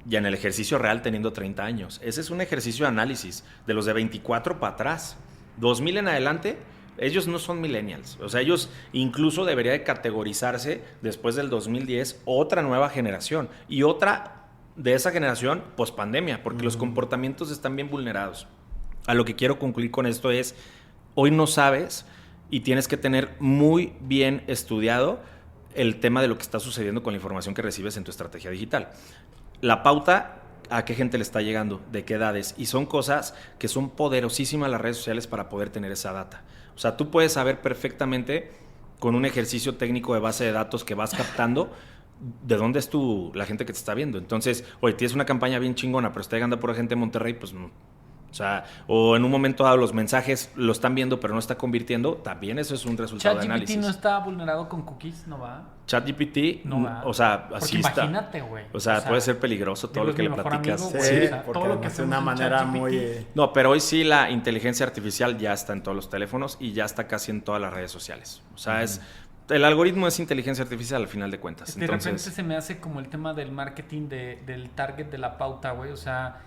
Ya en el ejercicio real teniendo 30 años. Ese es un ejercicio de análisis de los de 24 para atrás. 2000 en adelante, ellos no son millennials. O sea, ellos incluso debería de categorizarse después del 2010 otra nueva generación. Y otra de esa generación pospandemia, porque los comportamientos están bien vulnerados. A lo que quiero concluir con esto es, hoy no sabes y tienes que tener muy bien estudiado el tema de lo que está sucediendo con la información que recibes en tu estrategia digital. La pauta, ¿a qué gente le está llegando? ¿De qué edades? Y son cosas que son poderosísimas las redes sociales para poder tener esa data. O sea, tú puedes saber perfectamente con un ejercicio técnico de base de datos que vas captando de dónde es la gente que te está viendo. Entonces, oye, tienes una campaña bien chingona, pero está llegando por gente de Monterrey, pues no. O sea, o en un momento dado los mensajes lo están viendo pero no está convirtiendo, también eso es un resultado de análisis. ¿ChatGPT no está vulnerado con cookies? ¿No va? ChatGPT, no va. O sea, así porque está. Imagínate, güey. O sea, puede ser peligroso todo lo que le platicas. Amigo, sí, o sea, porque todo lo que es una manera muy... No, pero hoy sí la inteligencia artificial ya está en todos los teléfonos y ya está casi en todas las redes sociales. O sea, el algoritmo es inteligencia artificial al final de cuentas. De repente se me hace como el tema del marketing, del target, de la pauta, güey. O sea,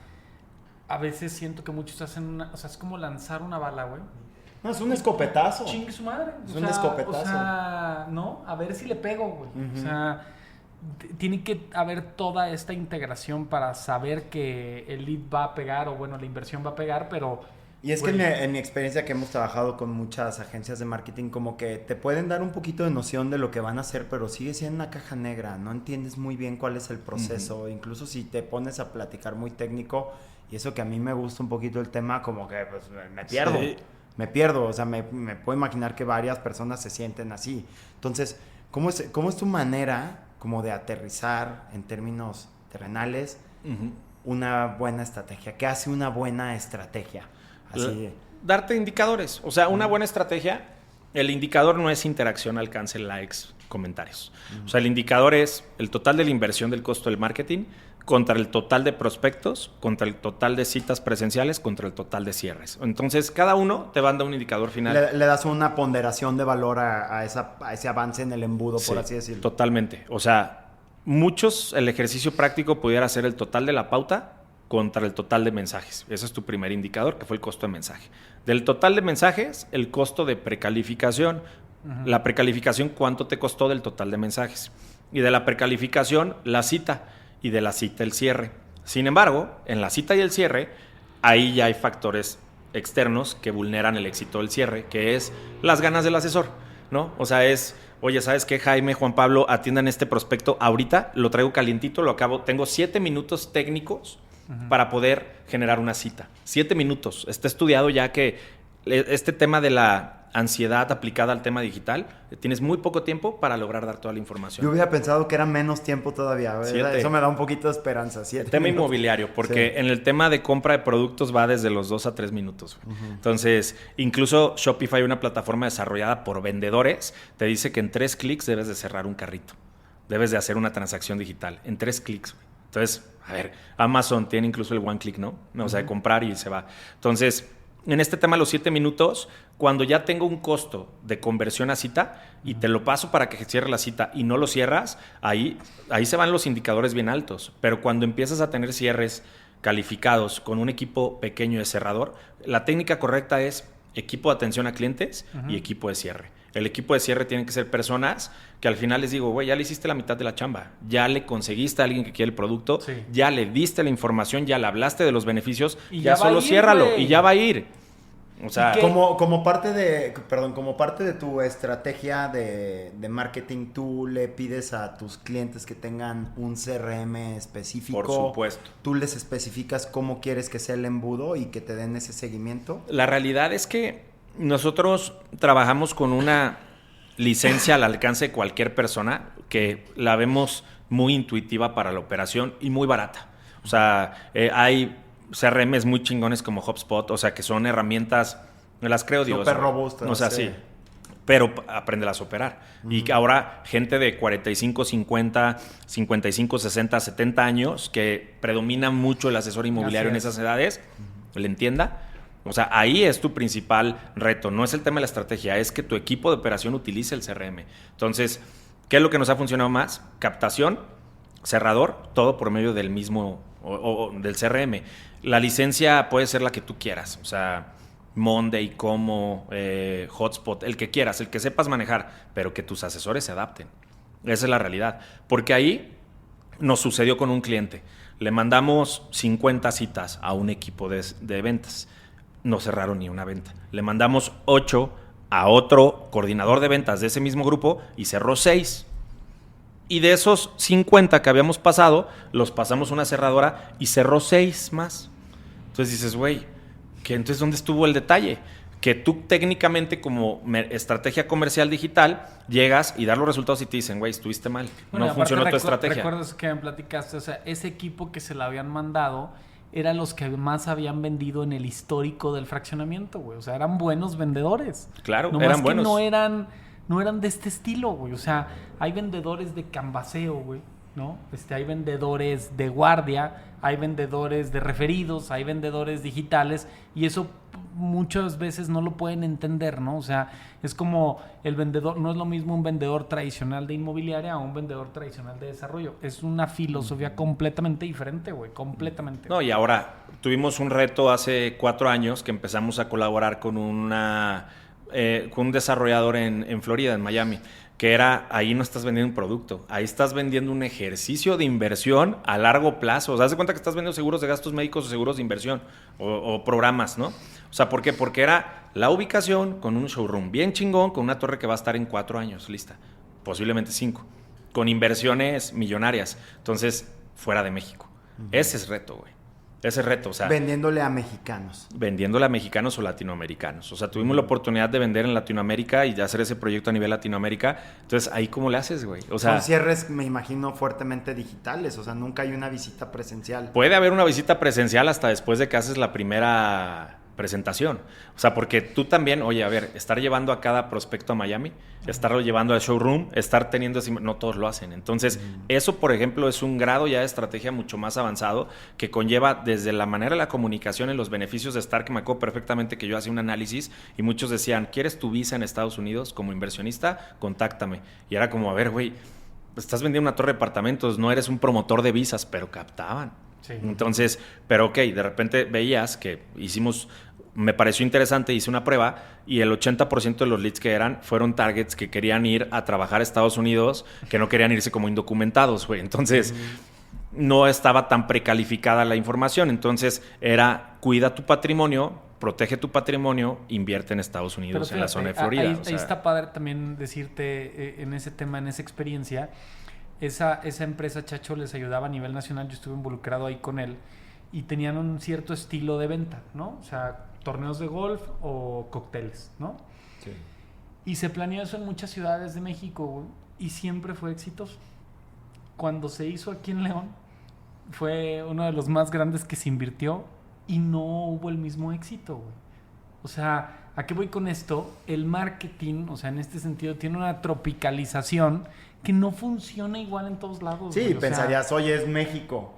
a veces siento que muchos hacen o sea, es como lanzar una bala, güey. No, es un escopetazo. Chingue su madre. Es un escopetazo. O sea, ¿no? A ver si le pego, güey. O sea, tiene que haber toda esta integración para saber que el lead va a pegar o, bueno, la inversión va a pegar, pero... Y es que en mi experiencia que hemos trabajado con muchas agencias de marketing, como que te pueden dar un poquito de noción de lo que van a hacer, pero sigue siendo una caja negra. No entiendes muy bien cuál es el proceso. Incluso si te pones a platicar muy técnico, y eso que a mí me gusta un poquito el tema, como que pues, me pierdo. Sí. Me pierdo. O sea, me puedo imaginar que varias personas se sienten así. Entonces, ¿cómo es tu manera como de aterrizar en términos terrenales una buena estrategia? ¿Qué hace una buena estrategia? Así. Darte indicadores. O sea, una buena estrategia, el indicador no es interacción, alcance, likes, comentarios. O sea, el indicador es el total de la inversión del costo del marketing contra el total de prospectos, contra el total de citas presenciales, contra el total de cierres. Entonces, cada uno te va a dar un indicador final. Le das una ponderación de valor a ese avance en el embudo, por así decirlo. Totalmente. O sea, muchos el ejercicio práctico pudiera ser el total de la pauta contra el total de mensajes. Ese es tu primer indicador, que fue el costo de mensaje. Del total de mensajes, el costo de precalificación. La precalificación, ¿cuánto te costó del total de mensajes? Y de la precalificación, la cita. Y de la cita, el cierre. Sin embargo, en la cita y el cierre, ahí ya hay factores externos que vulneran el éxito del cierre, que es las ganas del asesor, ¿no? O sea, es, oye, ¿sabes qué, Jaime, Juan Pablo, atiendan este prospecto ahorita? Lo traigo calientito, lo acabo. Tengo 7 minutos técnicos para poder generar una cita. 7 minutos. Está estudiado ya que este tema de la ansiedad aplicada al tema digital, tienes muy poco tiempo para lograr dar toda la información. Yo hubiera pensado que era menos tiempo todavía, ¿verdad? Eso me da un poquito de esperanza. El tema inmobiliario, porque en el tema de compra de productos va desde los 2 a 3 minutos. Entonces, incluso Shopify, una plataforma desarrollada por vendedores, te dice que en 3 clics debes de cerrar un carrito. Debes de hacer una transacción digital. En 3 clics, güey. Entonces, a ver, Amazon tiene incluso el one click, ¿no? O sea, de comprar y se va. Entonces, en este tema, los 7 minutos, cuando ya tengo un costo de conversión a cita y te lo paso para que cierre la cita y no lo cierras, ahí se van los indicadores bien altos. Pero cuando empiezas a tener cierres calificados con un equipo pequeño de cerrador, la técnica correcta es equipo de atención a clientes y equipo de cierre. El equipo de cierre tienen que ser personas que al final les digo, güey, ya le hiciste la mitad de la chamba, ya le conseguiste a alguien que quiere el producto, ya le diste la información, ya le hablaste de los beneficios, y ya solo ciérralo y ya va a ir. O sea, como parte de tu estrategia de marketing, ¿tú le pides a tus clientes que tengan un CRM específico? Por supuesto. ¿Tú les especificas cómo quieres que sea el embudo y que te den ese seguimiento? La realidad es que nosotros trabajamos con una licencia al alcance de cualquier persona, que la vemos muy intuitiva para la operación y muy barata. O sea, hay CRMs muy chingones como HubSpot, o sea, que son herramientas, me las creo, Dios. Súper robustas. O sea, sí. Pero apréndelas a operar. Y que ahora gente de 45, 50, 55, 60, 70 años, que predomina mucho el asesor inmobiliario en esas edades, le entienda. O sea, ahí es tu principal reto. No es el tema de la estrategia, es que tu equipo de operación utilice el CRM. Entonces, ¿qué es lo que nos ha funcionado más? Captación, cerrador, todo por medio del mismo o del CRM. La licencia puede ser la que tú quieras. O sea, Monday, Como, Hotspot, el que quieras, el que sepas manejar, pero que tus asesores se adapten. Esa es la realidad. Porque ahí nos sucedió con un cliente. Le mandamos 50 citas a un equipo de ventas. No cerraron ni una venta. Le mandamos 8 a otro coordinador de ventas de ese mismo grupo y cerró 6. Y de esos 50 que habíamos pasado, los pasamos a una cerradora y cerró 6 más. Entonces dices, güey, ¿que entonces dónde estuvo el detalle? Que tú técnicamente como estrategia comercial digital llegas y das los resultados y te dicen, güey, estuviste mal, no funcionó tu estrategia. ¿Recuerdas que me platicaste? O sea, ese equipo que se le habían mandado eran los que más habían vendido en el histórico del fraccionamiento, güey. O sea, eran buenos vendedores. Claro, nomás eran que buenos. no eran de este estilo, güey. O sea, hay vendedores de canvaseo, güey, ¿no? Hay vendedores de guardia, hay vendedores de referidos, hay vendedores digitales, y eso muchas veces no lo pueden entender, ¿no? O sea, es como el vendedor, no es lo mismo un vendedor tradicional de inmobiliaria a un vendedor tradicional de desarrollo. Es una filosofía completamente diferente, güey, completamente. No, y ahora tuvimos un reto hace 4 años que empezamos a colaborar con un desarrollador en Florida, en Miami, que era, ahí no estás vendiendo un producto, ahí estás vendiendo un ejercicio de inversión a largo plazo. O sea, haz de cuenta que estás vendiendo seguros de gastos médicos o seguros de inversión o programas, ¿no? O sea, ¿por qué? Porque era la ubicación con un showroom bien chingón, con una torre que va a estar en 4 años lista, posiblemente 5, con inversiones millonarias. Entonces, fuera de México. Ese es reto, güey. Ese reto, o sea... Vendiéndole a mexicanos. Vendiéndole a mexicanos o latinoamericanos. O sea, tuvimos la oportunidad de vender en Latinoamérica y de hacer ese proyecto a nivel Latinoamérica. Entonces, ¿ahí cómo le haces, güey? O sea... Son cierres, me imagino, fuertemente digitales. O sea, nunca hay una visita presencial. Puede haber una visita presencial hasta después de que haces la primera presentación. O sea, porque tú también, oye, a ver, estar llevando a cada prospecto a Miami, estarlo llevando al showroom, estar teniendo... No todos lo hacen. Entonces, eso, por ejemplo, es un grado ya de estrategia mucho más avanzado que conlleva desde la manera de la comunicación en los beneficios de estar, que me acuerdo perfectamente que yo hacía un análisis y muchos decían, ¿quieres tu visa en Estados Unidos como inversionista? Contáctame. Y era como, a ver, güey, estás vendiendo una torre de departamentos, no eres un promotor de visas, pero captaban. Sí. Entonces, pero ok, de repente veías que me pareció interesante, hice una prueba y el 80% de los leads que fueron targets que querían ir a trabajar a Estados Unidos, que no querían irse como indocumentados, güey. Entonces, no estaba tan precalificada la información. Entonces, cuida tu patrimonio, protege tu patrimonio, invierte en Estados Unidos, fíjate, en la zona de Florida. Ahí está padre también decirte en ese tema, en esa experiencia, esa empresa, Chacho, les ayudaba a nivel nacional. Yo estuve involucrado ahí con él y tenían un cierto estilo de venta, ¿no? O sea, torneos de golf o cócteles, ¿no? Sí. Y se planeó eso en muchas ciudades de México, güey, y siempre fue exitoso. Cuando se hizo aquí en León, fue uno de los más grandes que se invirtió y no hubo el mismo éxito, güey. O sea, ¿a qué voy con esto? El marketing, o sea, en este sentido, tiene una tropicalización que no funciona igual en todos lados. Sí, pensarías, oye, es México.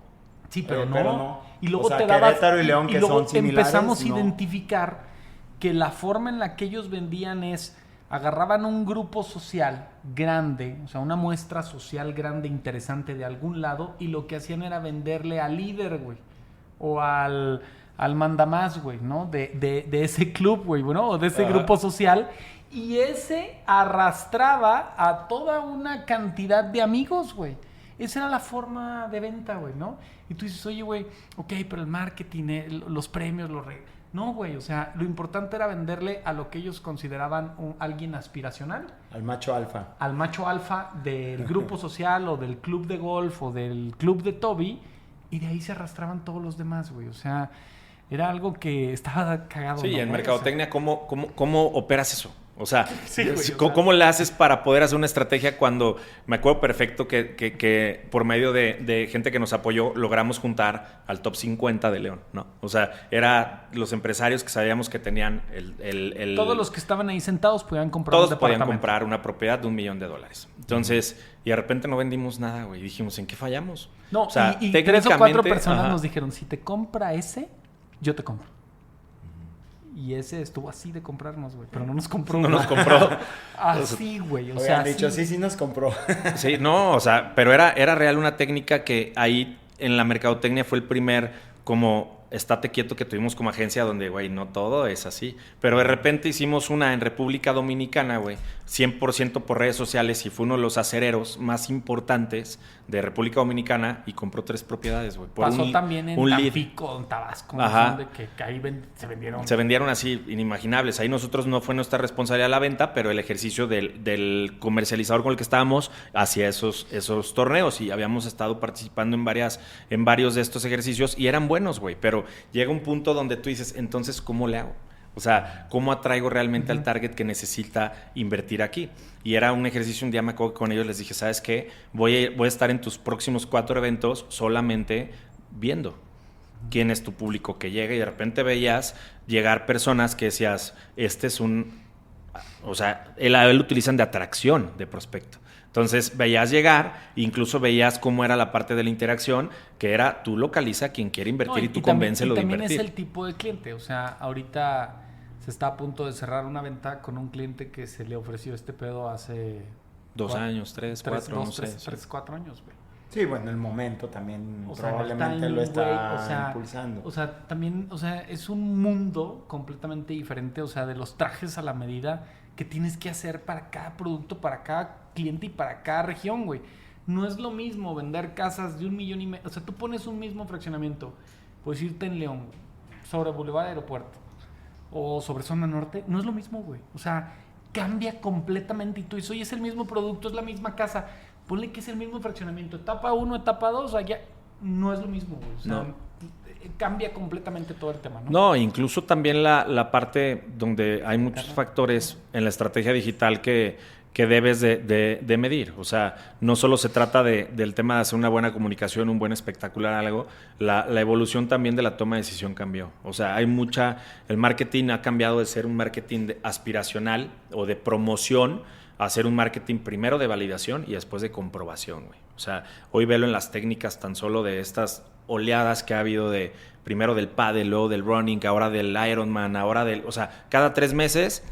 Sí, pero no. Y luego te dabas, y León, que luego son similares, empezamos a identificar que la forma en la que ellos vendían agarraban un grupo social grande, o sea, una muestra social grande, interesante de algún lado, y lo que hacían era venderle al líder, güey, o al mandamás, güey, ¿no? De ese club, güey, ¿no? O de ese grupo social, y ese arrastraba a toda una cantidad de amigos, güey. Esa era la forma de venta, güey, ¿no? Y tú dices, oye, güey, ok, pero el marketing, los premios, No, güey, o sea, lo importante era venderle a lo que ellos consideraban alguien aspiracional. Al macho alfa. Al macho alfa del grupo social o del club de golf o del club de Toby, y de ahí se arrastraban todos los demás, güey. O sea, era algo que estaba cagado. Sí, ¿no? Y en mercadotecnia, ¿cómo operas eso? O sea, sí, güey, ¿cómo le haces para poder hacer una estrategia cuando me acuerdo perfecto que por medio de gente que nos apoyó logramos juntar al top 50 de León, ¿no? O sea, era los empresarios que sabíamos que tenían el todos los que estaban ahí sentados podían comprar todos podían comprar una propiedad de $1 millón. Entonces, y de repente no vendimos nada, güey. Dijimos, ¿en qué fallamos? No, o sea, y 3 o 4 personas nos dijeron, si te compra ese, yo te compro. Y ese estuvo así de comprarnos, güey. Pero no nos compró. No nos compró. Así, güey. O sea, han dicho, sí nos compró. Sí, no, o sea, pero era real una técnica que ahí en la mercadotecnia fue el primer como estate quieto que tuvimos como agencia donde, güey, no todo es así. Pero de repente hicimos una en República Dominicana, güey, 100% por redes sociales y fue uno de los acereros más importantes de República Dominicana y compró 3 propiedades, güey. Pasó también en Tampico, en Tabasco, donde que ahí se vendieron. Se vendieron así, inimaginables. Ahí nosotros no fue nuestra responsabilidad la venta, pero el ejercicio del comercializador con el que estábamos hacía esos torneos y habíamos estado participando en varios de estos ejercicios y eran buenos, güey, pero llega un punto donde tú dices, entonces, ¿cómo le hago? O sea, ¿cómo atraigo realmente al target que necesita invertir aquí? Y era un ejercicio, un día me acuerdo que con ellos les dije, ¿sabes qué? Voy a estar en tus próximos 4 eventos solamente viendo quién es tu público que llega, y de repente veías llegar personas que decías, o sea, él lo utilizan de atracción de prospecto. Entonces veías llegar, incluso veías cómo era la parte de la interacción, que era tú localiza a quien quiere invertir y tú convéncelo de invertir. Y también es el tipo de cliente, o sea, ahorita se está a punto de cerrar una venta con un cliente que se le ofreció este pedo hace 2 años, 3, 4, no sé. 3, 4 años, güey. Sí, bueno, el momento también probablemente lo está impulsando. O sea, también, o sea, es un mundo completamente diferente, o sea, de los trajes a la medida que tienes que hacer para cada producto, para cada cliente y para cada región, güey. No es lo mismo vender casas de 1,5 millones. O sea, tú pones un mismo fraccionamiento, puedes irte en León, sobre Boulevard Aeropuerto, o sobre Zona Norte, no es lo mismo, güey. O sea, cambia completamente y tú dices, oye, es el mismo producto, es la misma casa. Ponle que es el mismo fraccionamiento. Etapa 1, etapa 2, allá no es lo mismo, güey. O sea, no. Cambia completamente todo el tema, ¿no? No, incluso también la parte donde hay muchos factores en la estrategia digital que debes de medir. O sea, no solo se trata del tema de hacer una buena comunicación, un buen espectacular, algo. La evolución también de la toma de decisión cambió. O sea, el marketing ha cambiado de ser un marketing aspiracional o de promoción a ser un marketing primero de validación y después de comprobación, güey. O sea, hoy velo en las técnicas tan solo de estas oleadas que ha habido primero del pádel, luego del running, ahora del Ironman, o sea, cada 3 meses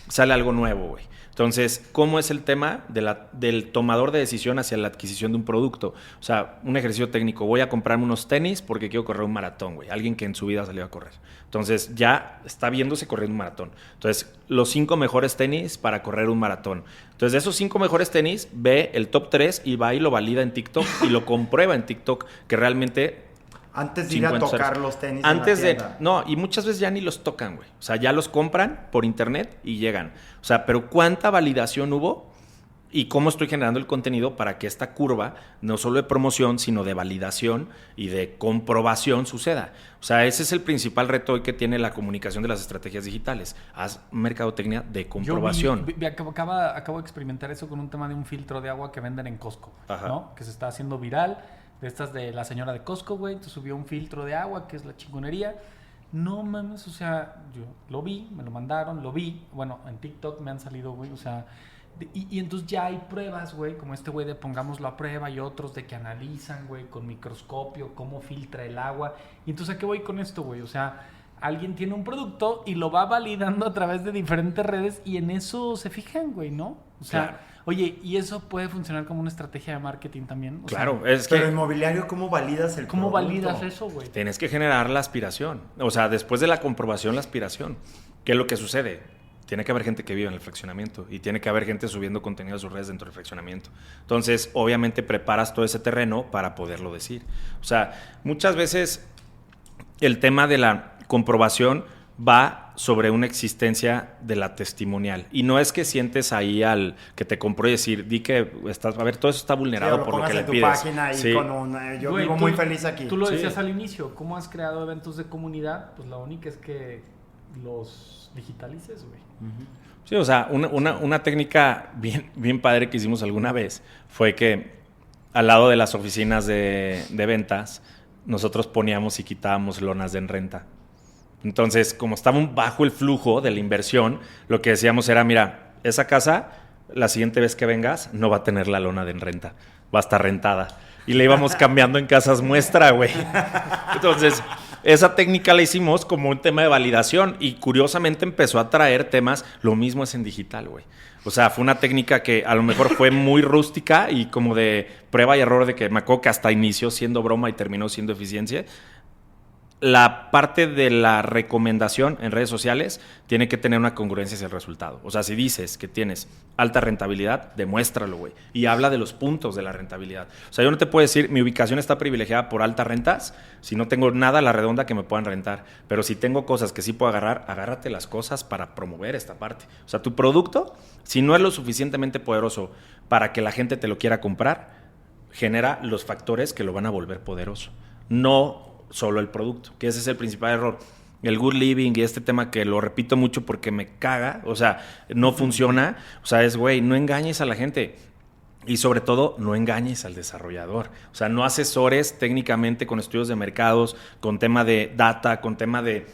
sale algo nuevo, güey. Entonces, ¿cómo es el tema del tomador de decisión hacia la adquisición de un producto? O sea, un ejercicio técnico. Voy a comprarme unos tenis porque quiero correr un maratón, güey. Alguien que en su vida salió a correr. Entonces, ya está viéndose correr un maratón. Entonces, los 5 mejores tenis para correr un maratón. Entonces, de esos 5 mejores tenis, ve el top 3 y va y lo valida en TikTok y lo comprueba en TikTok, que realmente... Antes de ir a tocar los tenis antes en la tienda. No, y muchas veces ya ni los tocan, güey. O sea, ya los compran por internet y llegan. O sea, pero ¿cuánta validación hubo? Y cómo estoy generando el contenido para que esta curva, no solo de promoción, sino de validación y de comprobación suceda. O sea, ese es el principal reto hoy que tiene la comunicación de las estrategias digitales. Haz mercadotecnia de comprobación. Acabo de experimentar eso con un tema de un filtro de agua que venden en Costco, ¿no? Que se está haciendo viral. De estas de la señora de Costco, güey. Te subió un filtro de agua, que es la chingonería. No mames, o sea, yo lo vi, me lo mandaron, lo vi. Bueno, en TikTok me han salido, güey, o sea... Y entonces ya hay pruebas, güey, como este güey de pongámoslo a prueba y otros de que analizan, güey, con microscopio, cómo filtra el agua. Y entonces, ¿a qué voy con esto, güey? O sea, alguien tiene un producto y lo va validando a través de diferentes redes y en eso se fijan, güey, ¿no? O sea... Claro. Oye, ¿y eso puede funcionar como una estrategia de marketing también? O claro, sea, es que... Pero inmobiliario, ¿cómo validas el ¿Cómo producto? validas eso, güey? Tienes que generar la aspiración. O sea, después de la comprobación, la aspiración. ¿Qué es lo que sucede? Tiene que haber gente que vive en el fraccionamiento y tiene que haber gente subiendo contenido a sus redes dentro del fraccionamiento. Entonces, obviamente, preparas todo ese terreno para poderlo decir. O sea, muchas veces el tema de la comprobación va sobre una existencia de la testimonial. Y no es que sientes ahí al que te compró y decir, di que estás, a ver, todo eso está vulnerado por lo que le pides. Página ahí con una, yo vivo muy feliz aquí. Tú lo decías al inicio, ¿cómo has creado eventos de comunidad? Pues la única es que los digitalices, güey. Sí, o sea, una técnica bien padre que hicimos alguna vez fue que al lado de las oficinas de ventas, nosotros poníamos y quitábamos lonas de en renta. Entonces, como estaba bajo el flujo de la inversión, lo que decíamos era, mira, esa casa, la siguiente vez que vengas, no va a tener la lona de en renta, va a estar rentada. Y le íbamos cambiando en casas muestra, güey. Entonces, esa técnica la hicimos como un tema de validación y curiosamente empezó a traer temas, lo mismo es en digital, güey. O sea, fue una técnica que a lo mejor fue muy rústica y como de prueba y error, de que me acuerdo que hasta inició siendo broma y terminó siendo eficiencia. La parte de la recomendación en redes sociales tiene que tener una congruencia hacia el resultado. O sea, si dices que tienes alta rentabilidad, demuéstralo, güey. Y habla de los puntos de la rentabilidad. O sea, yo no te puedo decir, mi ubicación está privilegiada por altas rentas, si no tengo nada a la redonda que me puedan rentar. Pero si tengo cosas que sí puedo agarrar, agárrate las cosas para promover esta parte. O sea, tu producto, si no es lo suficientemente poderoso para que la gente te lo quiera comprar, genera los factores que lo van a volver poderoso. No solo el producto, que ese es el principal error. El good living y este tema que lo repito mucho porque me caga, o sea, no funciona. O sea, es, güey, no engañes a la gente. Y sobre todo, no engañes al desarrollador. O sea, no asesores técnicamente con estudios de mercados, con tema de data, con tema de...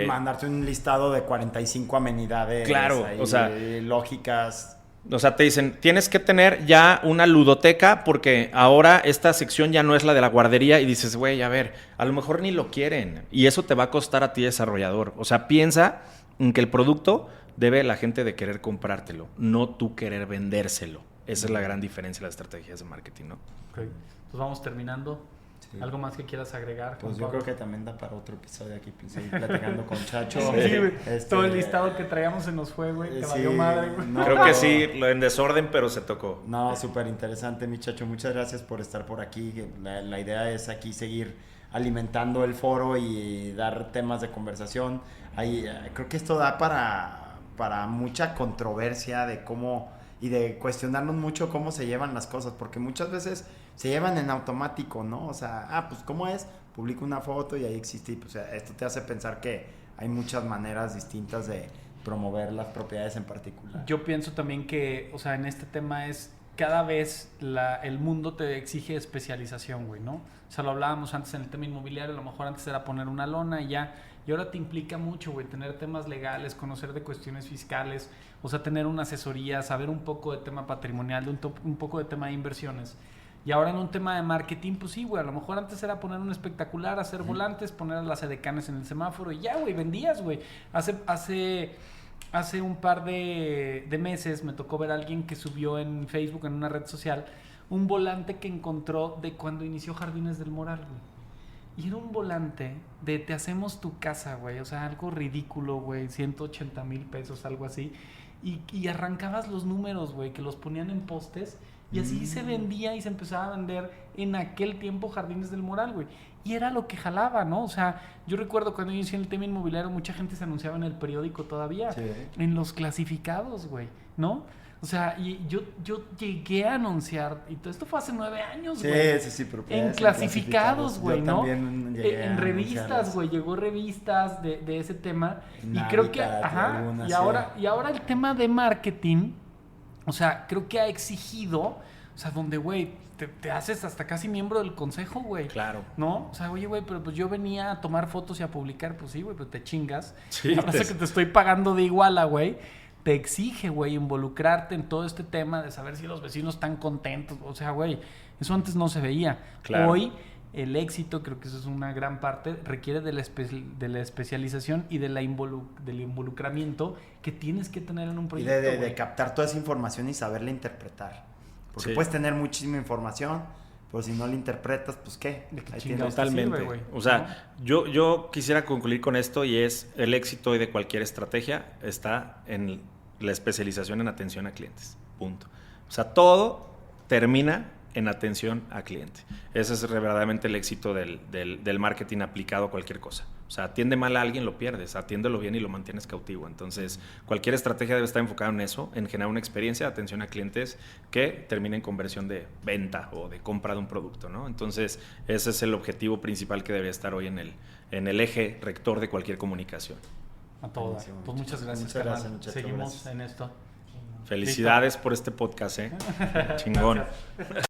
Mandarte un listado de 45 amenidades. Claro, ahí, o sea... lógicas... O sea, te dicen, tienes que tener ya una ludoteca porque ahora esta sección ya no es la de la guardería y dices, güey, a ver, a lo mejor ni lo quieren y eso te va a costar a ti desarrollador. O sea, piensa en que el producto debe la gente de querer comprártelo, no tú querer vendérselo. Esa es la gran diferencia de las estrategias de marketing, ¿no? Okay. Pues vamos terminando. Sí. ¿Algo más que quieras agregar? Pues yo creo que también da para otro episodio aquí, seguir platicando con Chacho. Sí, todo el listado que traíamos se nos fue, güey, que valió madre, güey. No, creo que sí, lo en desorden, pero se tocó. No, súper interesante, mi Chacho. Muchas gracias por estar por aquí. La idea es aquí seguir alimentando el foro y dar temas de conversación. Creo que esto da para mucha controversia de cómo... y de cuestionarnos mucho cómo se llevan las cosas, porque muchas veces se llevan en automático, ¿no? O sea, pues ¿cómo es? Publico una foto y ahí existe, y pues esto te hace pensar que hay muchas maneras distintas de promover las propiedades en particular. Yo pienso también que, o sea, en este tema es cada vez el mundo te exige especialización, güey, ¿no? O sea, lo hablábamos antes en el tema inmobiliario, a lo mejor antes era poner una lona y ya, y ahora te implica mucho, güey, tener temas legales, conocer de cuestiones fiscales, o sea, tener una asesoría, saber un poco de tema patrimonial, un poco de tema de inversiones. Y ahora en un tema de marketing, pues sí, güey, a lo mejor antes era poner un espectacular, hacer volantes, poner las edecanes en el semáforo y ya, güey, vendías, güey. Hace hace un par de meses me tocó ver a alguien que subió en Facebook, en una red social, un volante que encontró de cuando inició Jardines del Moral, güey. Y era un volante de te hacemos tu casa, güey. O sea, algo ridículo, güey. 180,000 pesos, algo así. Y arrancabas los números, güey, que los ponían en postes. Y así se vendía y se empezaba a vender en aquel tiempo Jardines del Moral, güey. Y era lo que jalaba, ¿no? O sea, yo recuerdo cuando yo inicié en el tema inmobiliario, mucha gente se anunciaba en el periódico todavía. Sí. En los clasificados, güey, ¿no? O sea, y yo llegué a anunciar, y todo esto fue hace 9 años, güey. Sí, pero en clasificados, güey, ¿no? También llegué en revistas, güey, llegó revistas de ese tema. Y creo que, y ahora el tema de marketing, o sea, creo que ha exigido, o sea, donde, güey, te haces hasta casi miembro del consejo, güey. Claro. ¿No? O sea, oye, güey, pero pues yo venía a tomar fotos y a publicar, pues sí, güey, pero te chingas. Sí. Ahora sé que te estoy pagando de iguala, güey. Te exige, güey, involucrarte en todo este tema de saber si los vecinos están contentos. O sea, güey, eso antes no se veía. Claro. Hoy, el éxito, creo que eso es una gran parte, requiere de la especialización y del involucramiento que tienes que tener en un proyecto. Y de captar toda esa información y saberla interpretar. Porque puedes tener muchísima información, pero si no la interpretas, pues ¿qué? Totalmente. Sirve, o sea, ¿no? yo quisiera concluir con esto, y es el éxito hoy de cualquier estrategia está en la especialización en atención a clientes. Punto. O sea, todo termina en atención a cliente. Ese es verdaderamente el éxito del marketing aplicado a cualquier cosa. O sea, atiende mal a alguien, lo pierdes. Atiéndelo bien y lo mantienes cautivo. Entonces, cualquier estrategia debe estar enfocada en eso, en generar una experiencia de atención a clientes que termine en conversión de venta o de compra de un producto, ¿no? Entonces, ese es el objetivo principal que debería estar hoy en el eje rector de cualquier comunicación. A todas. Pues muchas gracias, carnal. Seguimos en esto. Felicidades por este podcast, Chingón.